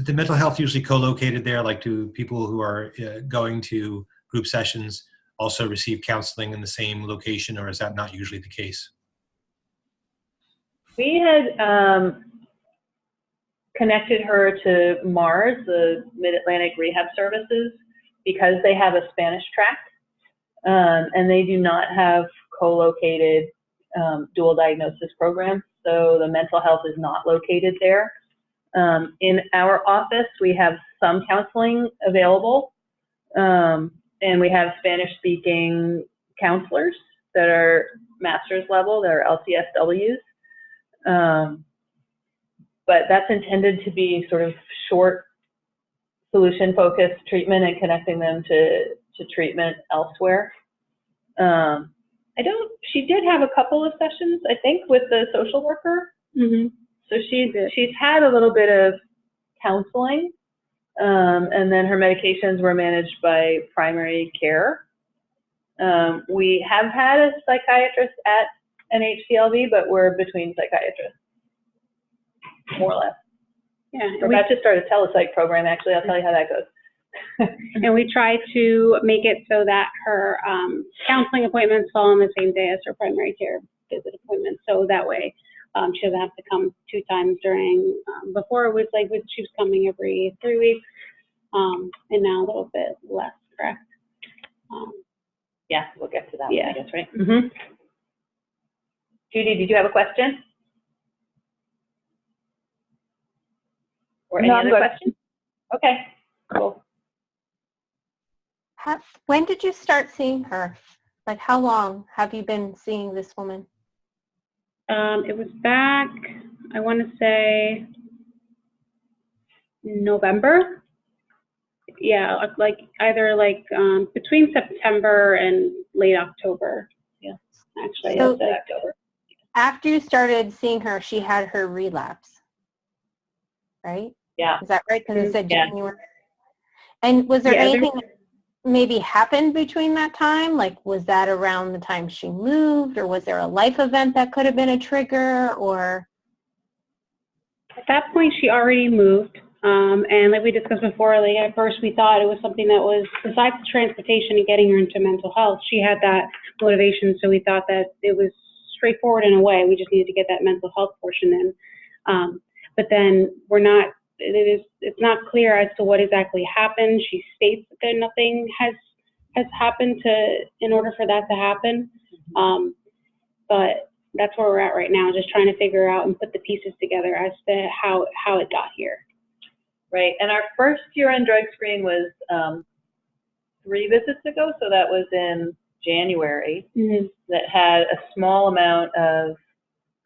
mental health usually co-located there? Like, do people who are going to group sessions also receive counseling in the same location, or is that not usually the case? We had connected her to MARS, the Mid-Atlantic Rehab Services, because they have a Spanish track, and they do not have co-located dual diagnosis programs, so the mental health is not located there. In our office, we have some counseling available, and we have Spanish-speaking counselors that are master's level, that are LCSWs. But that's intended to be sort of short, solution-focused treatment and connecting them to treatment elsewhere. She did have a couple of sessions, I think, with the social worker. Mm-hmm. So she's had a little bit of counseling, and then her medications were managed by primary care. We have had a psychiatrist at NHCLV, but we're between psychiatrists, more or less. Yeah, we're about to start a telepsych program, actually. I'll tell you how that goes. And we try to make it so that her counseling appointments fall on the same day as her primary care visit appointments. So that way she doesn't have to come 2 times during, before it was like she was coming every 3 weeks, and now a little bit less, correct? Yeah, we'll get to that yeah. one, I guess, right? Mm-hmm. Judy, did you have a question? Or any other questions? Okay, cool. When did you start seeing her? Like, how long have you been seeing this woman? It was back, I want to say, November. Yeah, like either like between September and late October. Yeah, actually, so October. After you started seeing her, she had her relapse, right? Yeah. Is that right? Because it said January. And was there anything that maybe happened between that time? Like, was that around the time she moved, or was there a life event that could have been a trigger, or? At that point, she already moved. And like we discussed before, like at first we thought it was something that was, besides the transportation and getting her into mental health, she had that motivation. So we thought that it was straightforward in a way. We just needed to get that mental health portion in. But then it's not clear as to what exactly happened. She states that nothing has happened in order for that to happen. But that's where we're at right now, just trying to figure out and put the pieces together as to how it got here. Right, and our first urine drug screen was 3 visits ago, so that was in January, Mm-hmm. that had a small amount of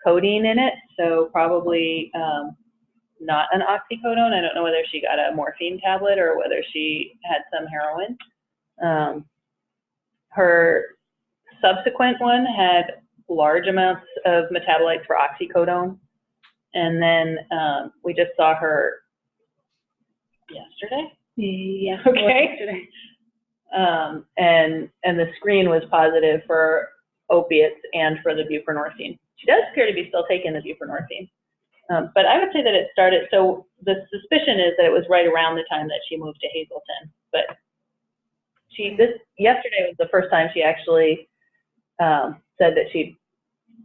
codeine in it, so probably not an oxycodone. I don't know whether she got a morphine tablet or whether she had some heroin. Her subsequent one had large amounts of metabolites for oxycodone, and then we just saw her yesterday. Yeah. Okay. Yesterday. And the screen was positive for opiates and for the buprenorphine. She does appear to be still taking the buprenorphine. But I would say that it started, so the suspicion is that it was right around the time that she moved to Hazleton. But yesterday was the first time she actually said that she'd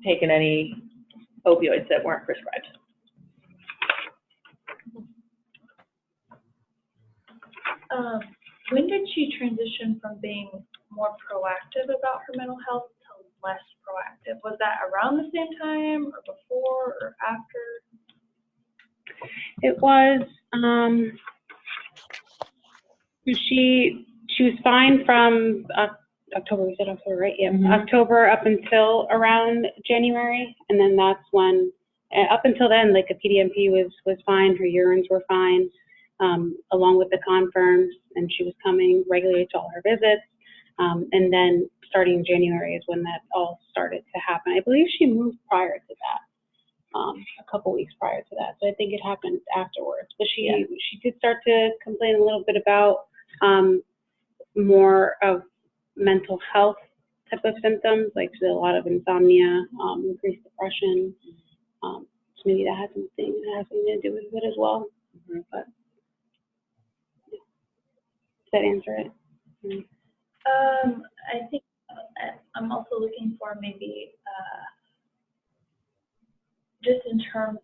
taken any opioids that weren't prescribed. When did she transition from being more proactive about her mental health to less proactive? Was that around the same time or before or after? It was, she was fine from October, we said October, right? Yeah, October up until around January, and then that's when, up until then, like the PDMP was fine, her urines were fine, along with the confirms, and she was coming regularly to all her visits, and then starting in January is when that all started to happen. I believe she moved prior to that, a couple weeks prior to that, so I think it happened afterwards, but she did start to complain a little bit about more of mental health type of symptoms, like a lot of insomnia, increased depression. So maybe that has something to do with it as well. But does that answer it? I think I'm also looking for maybe just in terms,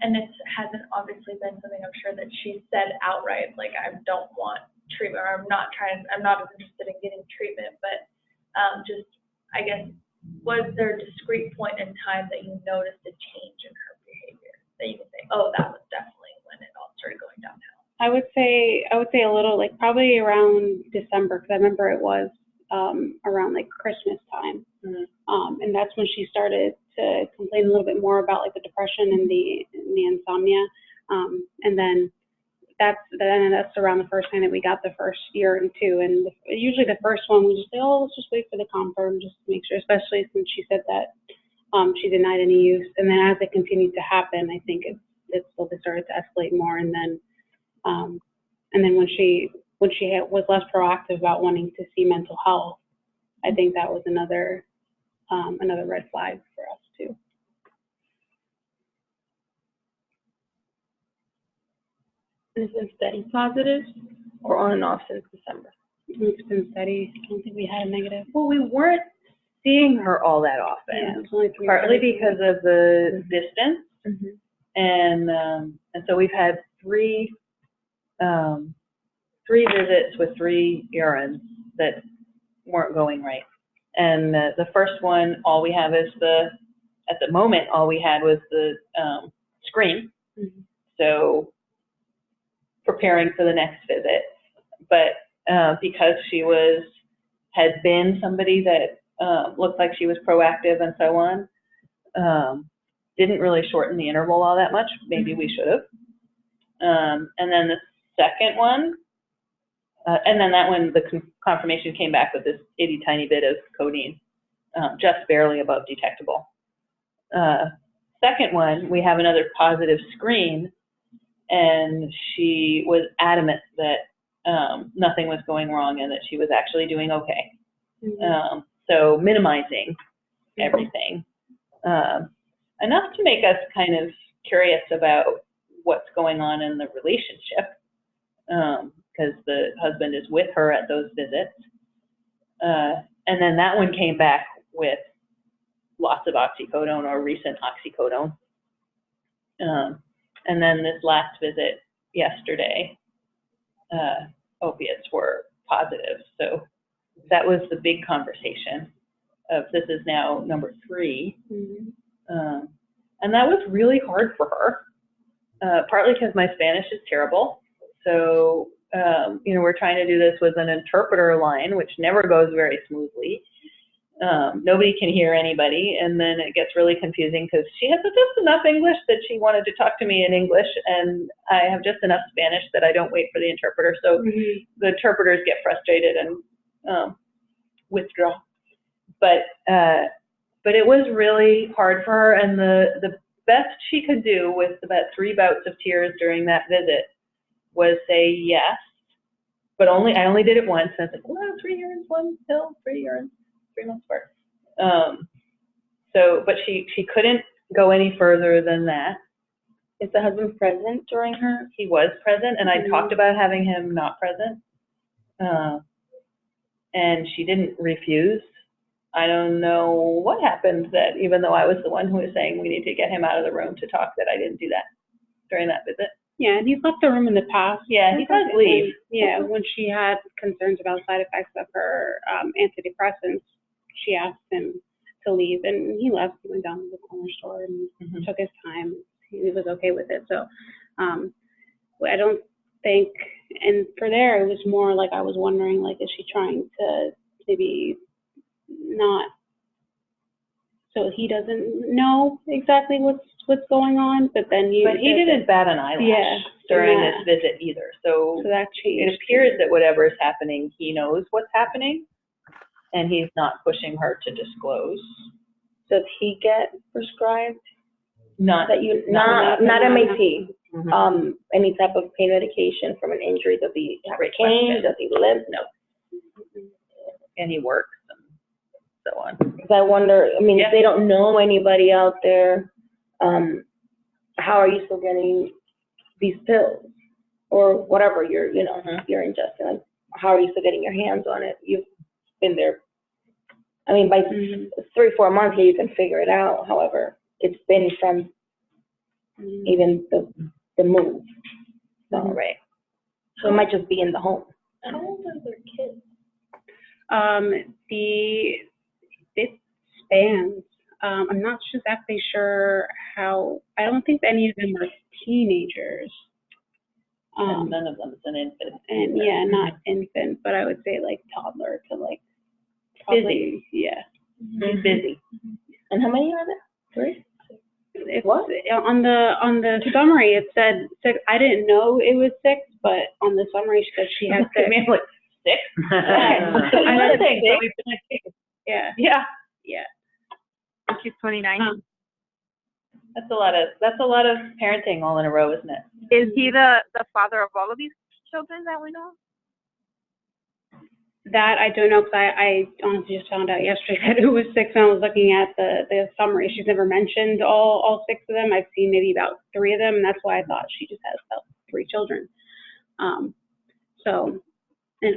and it hasn't obviously been something I'm sure that she said outright, like I don't want treatment, or I'm not as interested in getting treatment, but just, I guess, was there a discrete point in time that you noticed a change in her behavior that you can say, oh, that was definitely when it all started going downhill? I would say a little, like probably around December, because I remember it was around like Christmas time, and that's when she started to complain a little bit more about like the depression and the insomnia, and then that's around the first time that we got the first urine too. And usually the first one we just say, oh, let's just wait for the confirm, just to make sure, especially since she said that she denied any use. And then as it continued to happen, I think it slowly started to escalate more. And then when she was less proactive about wanting to see mental health, I think that was another red flag for us too. Has it been steady positive or on and off since December? It's been steady. I don't think we had a negative. Well, we weren't seeing her all that often, Yeah, it was only partly because of the distance, and so we've had three visits with 3 urines that weren't going right. And the first one, all we have is at the moment, all we had was the screen. So preparing for the next visit. But because she had been somebody that looked like she was proactive and so on, didn't really shorten the interval all that much. Maybe we should have. And then the second one, and then that one, the confirmation came back with this itty tiny bit of codeine, just barely above detectable. Second one, we have another positive screen, and she was adamant that nothing was going wrong and that she was actually doing okay. So minimizing everything, enough to make us kind of curious about what's going on in the relationship, because the husband is with her at those visits. And then that one came back with lots of oxycodone or recent oxycodone. And then this last visit yesterday, opiates were positive. So that was the big conversation of this is now number 3. And that was really hard for her, partly because my Spanish is terrible. So we're trying to do this with an interpreter line, which never goes very smoothly. Nobody can hear anybody, and then it gets really confusing because she has just enough English that she wanted to talk to me in English, and I have just enough Spanish that I don't wait for the interpreter. So the interpreters get frustrated and withdraw. But it was really hard for her, and the best she could do with about 3 bouts of tears during that visit was say yes, but I only did it once. And I was like, well, 3 urines, 1 pill, 3 urines, 3 months apart. But she couldn't go any further than that. Is the husband present during her? He was present, and I talked about having him not present. And she didn't refuse. I don't know what happened, that even though I was the one who was saying we need to get him out of the room to talk, that I didn't do that during that visit. Yeah, and he's left the room in the past. Yeah, he does leave. Yeah, when she had concerns about side effects of her antidepressants, she asked him to leave, and he left. He went down to the corner store and took his time. He was okay with it. So I don't think, and for there, it was more like I was wondering, like, is she trying to maybe not, so he doesn't know exactly what's going on, but he didn't bat an eyelash during this visit either. So that changed. It appears that whatever is happening, he knows what's happening, and he's not pushing her to disclose. Does he get prescribed? Not MAT. Any type of pain medication from an injury? Does he have cane? Does he limp? No. And he works and so on. Because I wonder, if they don't know anybody out there, how are you still getting these pills or whatever you're ingesting? Like, how are you still getting your hands on it? You've been there. By 3-4 months here, you can figure it out. However, it's been from even the move. So, right. So it might just be in the home. How old are their kids? It spans. I'm not exactly sure how. I don't think any of them are teenagers. None of them is an infant. And not infant, but I would say like toddler to like busy. Yeah. He's busy. And how many are there? 3? What? On the summary it said 6. I didn't know it was 6, but on the summary she said she had 6. I mean, like 6. I heard 6. Yeah. Yeah. Yeah. She's 29. That's a lot of parenting all in a row, isn't it? Is he the father of all of these children that we know? That I don't know, because I honestly just found out yesterday that it was 6, and I was looking at the summary. She's never mentioned all 6 of them. I've seen maybe about 3 of them, and that's why I thought she just has about 3 children. And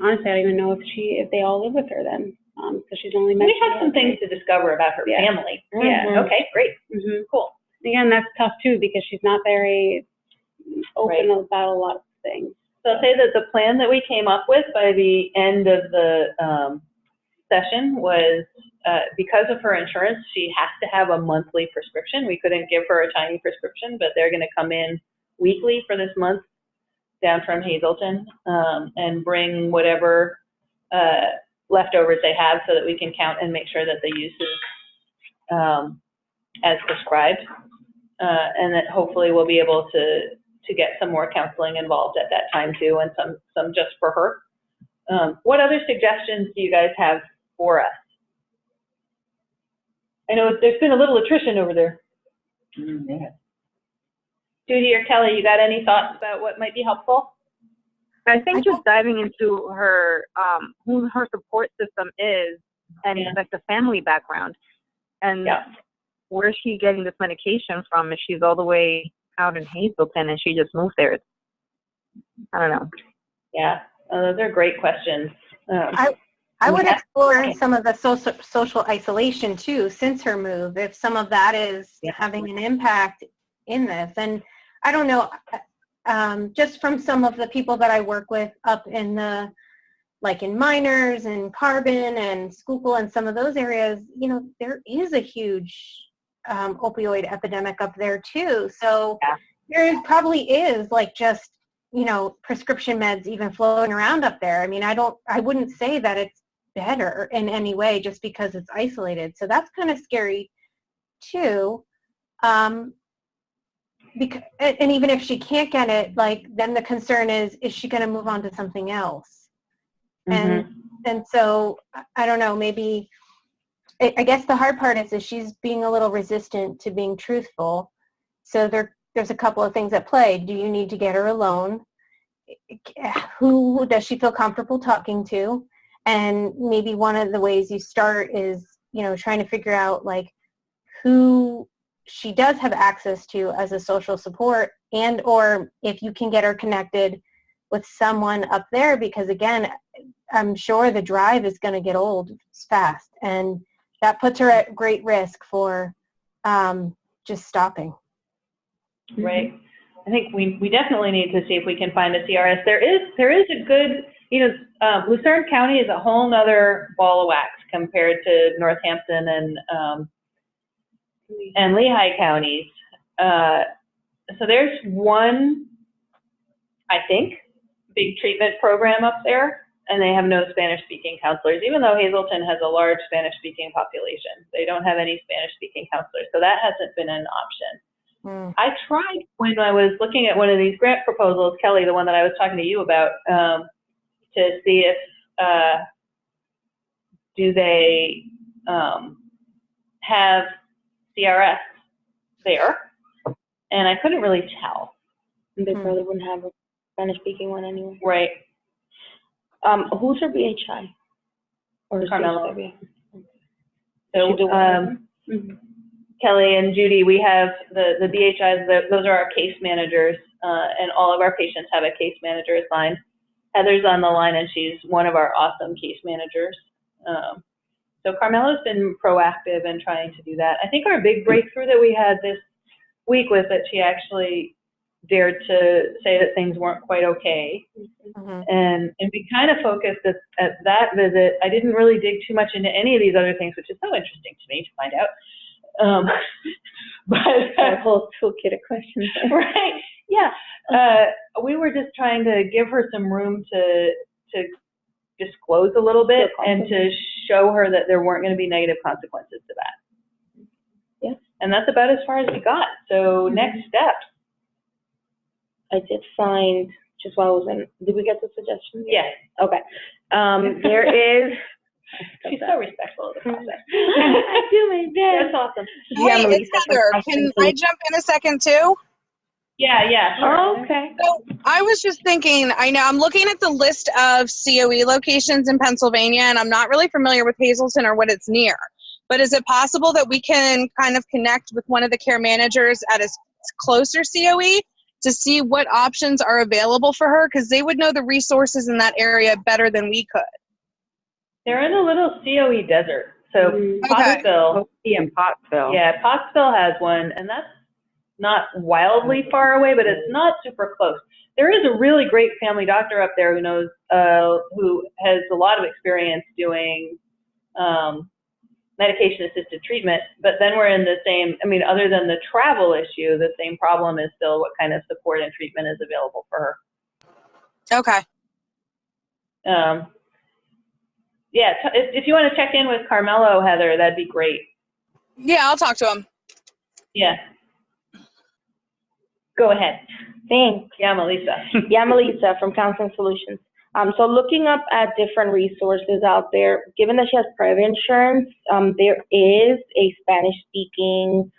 honestly, I don't even know if they all live with her then, because she's only mentioned. We have some things to discover about her family. Yeah. Okay, great. Cool. Again, that's tough too, because she's not very open about a lot of things. So I'll say that the plan that we came up with by the end of the session was, because of her insurance, she has to have a monthly prescription. We couldn't give her a tiny prescription, but they're going to come in weekly for this month down from Hazelton and bring whatever leftovers they have so that we can count and make sure that the use is as prescribed. And that hopefully we'll be able to get some more counseling involved at that time too, and some just for her. What other suggestions do you guys have for us? I know there's been a little attrition over there. Yeah. Judy or Kelly, you got any thoughts about what might be helpful? I think just diving into her, who her support system is, and like the family background, and where's she getting this medication from if she's all the way out in Hazelton and she just moved there? I don't know. Yeah, those are great questions. I would explore some of the social isolation too since her move, if some of that is having an impact in this. And I don't know, just from some of the people that I work with up in the, like in Miners and Carbon and Schuylkill and some of those areas, there is a huge opioid epidemic up there too. So there probably is like just you know, prescription meds even floating around up there. I mean, I wouldn't say that it's better in any way just because it's isolated. So that's kind of scary too. And even if she can't get it, like, then the concern is she going to move on to something else? And so I don't know, maybe, I guess the hard part is she's being a little resistant to being truthful. So there's a couple of things at play. Do you need to get her alone? Who does she feel comfortable talking to? And maybe one of the ways you start is, you know, trying to figure out like who she does have access to as a social support, and or if you can get her connected with someone up there, because again, I'm sure the drive is going to get old fast, and that puts her at great risk for just stopping. Right. I think we definitely need to see if we can find a CRS. There is a good, you know, Lucerne County is a whole nother ball of wax compared to Northampton and Lehigh counties. So there's one, I think, big treatment program up there, and they have no Spanish-speaking counselors, even though Hazleton has a large Spanish-speaking population. They don't have any Spanish-speaking counselors, so that hasn't been an option. I tried when I was looking at one of these grant proposals, Kelly, the one that I was talking to you about, to see if, do they have CRS there, and I couldn't really tell. They probably wouldn't have a Spanish-speaking one anyway. Right. Who's her BHI? Or Carmelo. So, Kelly and Judy, we have the BHIs, those are our case managers, and all of our patients have a case manager assigned. Heather's on the line, and she's one of our awesome case managers. So Carmelo's been proactive in trying to do that. I think our big breakthrough that we had this week was that she actually dared to say that things weren't quite okay. And we kind of focused at that visit. I didn't really dig too much into any of these other things, which is so interesting to me to find out. But a whole toolkit of questions. Right. Yeah. We were just trying to give her some room to disclose a little bit and to show her that there weren't going to be negative consequences to that. Yeah. And that's about as far as we got. So next steps. I did find, just while I was in, did we get the suggestions? Yes. Okay. There is. She's so respectful of the process. I do my best. That's awesome. Wait, it's Heather. Can I jump in a second too? Yeah, sure. Oh, okay. So I was just thinking, I know I'm looking at the list of COE locations in Pennsylvania, and I'm not really familiar with Hazleton or what it's near. But is it possible that we can kind of connect with one of the care managers at a closer COE to see what options are available for her? Because they would know the resources in that area better than we could. They're in a little COE desert. So Pottsville. In Pottsville. Yeah, Pottsville has one, and that's not wildly far away, but it's not super close. There is a really great family doctor up there who knows, who has a lot of experience doing medication-assisted treatment, but then we're in the same, I mean, other than the travel issue, the same problem is still what kind of support and treatment is available for her. Okay. Yeah, if you want to check in with Carmelo, Heather, that'd be great. Yeah, I'll talk to him. Yeah. Go ahead. Thanks. Yeah, Melissa. Yeah, Melissa from Counseling Solutions. So looking up at different resources out there, given that she has private insurance, there is a Spanish-speaking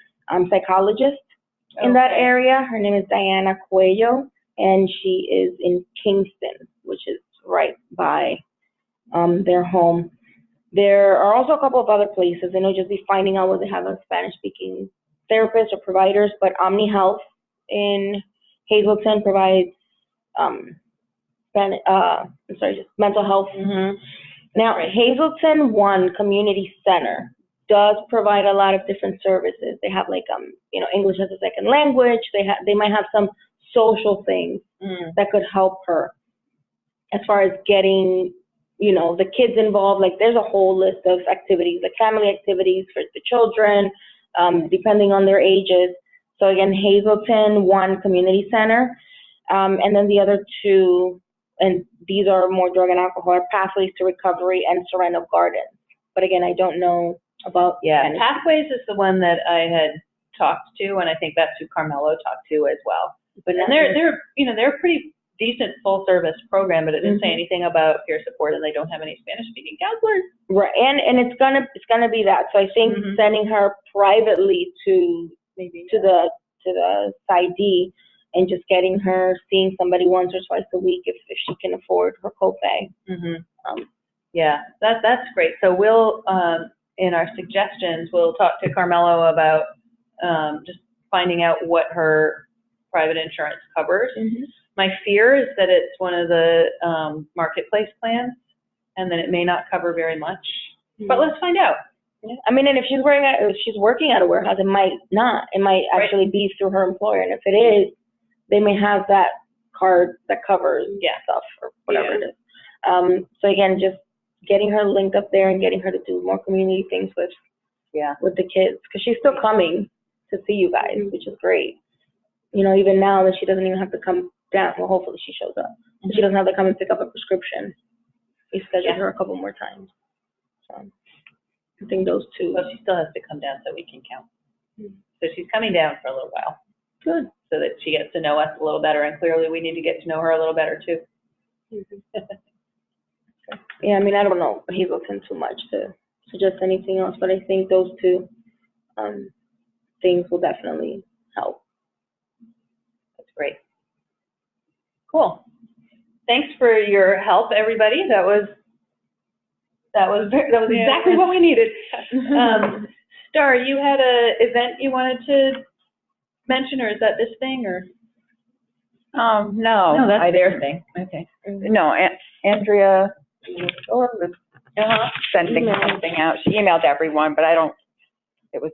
psychologist in that area. Her name is Diana Cuello, and she is in Kingston, which is right by their home. There are also a couple of other places, and it'll just be finding out whether they have a Spanish-speaking therapist or providers, but Omni Health in Hazleton provides just mental health. Now, Hazleton One Community Center does provide a lot of different services. They have like English as a second language. They might have some social things that could help her as far as getting the kids involved. Like there's a whole list of activities, like family activities for the children, depending on their ages. So again, Hazleton One Community Center. And then the other two, and these are more drug and alcohol, are Pathways to Recovery and Serenum Gardens. But again, I don't know about. Yeah, Pathways is the one that I had talked to, and I think that's who Carmelo talked to as well. But and they're a pretty decent full service program, but it didn't say anything about peer support, and they don't have any Spanish speaking counselors. Right, and it's gonna be that. So I think sending her privately to the PsyD and just getting her seeing somebody once or twice a week if she can afford her copay. Yeah, that's great. So we'll in our suggestions we'll talk to Carmelo about just finding out what her private insurance covers. My fear is that it's one of the marketplace plans, and that it may not cover very much. But let's find out. Yeah. I mean, and if she's working at a warehouse, it might not. It might actually be through her employer, and if it is, they may have that card that covers stuff or whatever it is. So again, just getting her linked up there and getting her to do more community things with the kids, because she's still coming to see you guys, which is great. You know, even now that she doesn't even have to come down. Well, hopefully she shows up. She doesn't have to come and pick up a prescription. We scheduled her a couple more times. So I think those two. Well, she still has to come down so we can count. So she's coming down for a little while. Good. So that she gets to know us a little better, and clearly we need to get to know her a little better too. Yeah, I mean, I don't know Hazelton too much to suggest anything else, but I think those two things will definitely help. That's great. Cool. Thanks for your help, everybody. That was exactly what we needed. Star, you had a event you wanted to mention, or is that this thing, or? No, that's their thing. Okay. No, Andrea was sending something out. She emailed everyone, but it was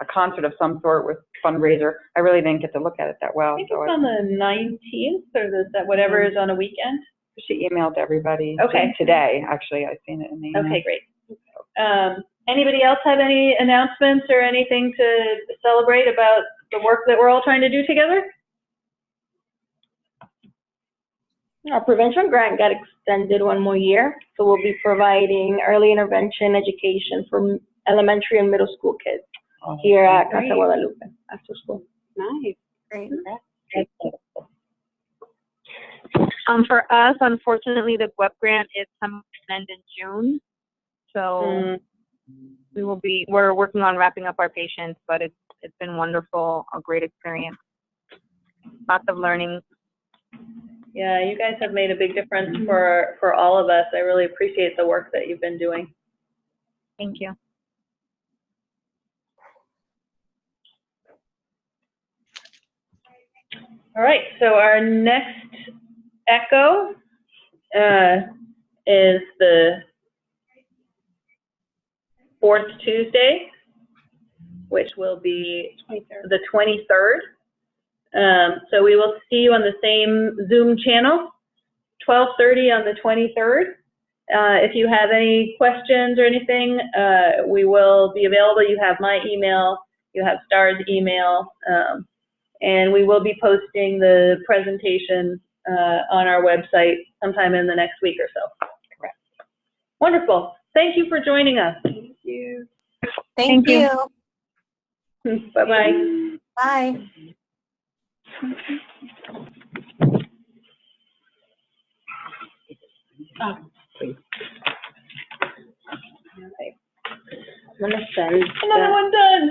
a concert of some sort with fundraiser. I really didn't get to look at it that well. I think it's on the 19th, or that whatever is on a weekend. She emailed everybody. Okay. Today, actually, I've seen it in the email. Okay, great. Anybody else have any announcements or anything to celebrate about the work that we're all trying to do together? Our prevention grant got extended one more year, so we'll be providing early intervention education for elementary and middle school kids here at Casa Guadalupe after school. Nice. Great. For us, unfortunately, the WEP grant is coming to an end in June, so we're working on wrapping up our patients, but it's been wonderful, a great experience, lots of learning. Yeah, you guys have made a big difference for all of us. I really appreciate the work that you've been doing. Thank you. All right, so our next echo is the fourth Tuesday, which will be the 23rd. So we will see you on the same Zoom channel, 12:30 on the 23rd. If you have any questions or anything, we will be available. You have my email, you have Star's email, and we will be posting the presentation on our website sometime in the next week or so. Correct. Wonderful. Thank you for joining us. Thank you. Thank you. Bye-bye. Bye. Please. Okay. I'm gonna send another one done.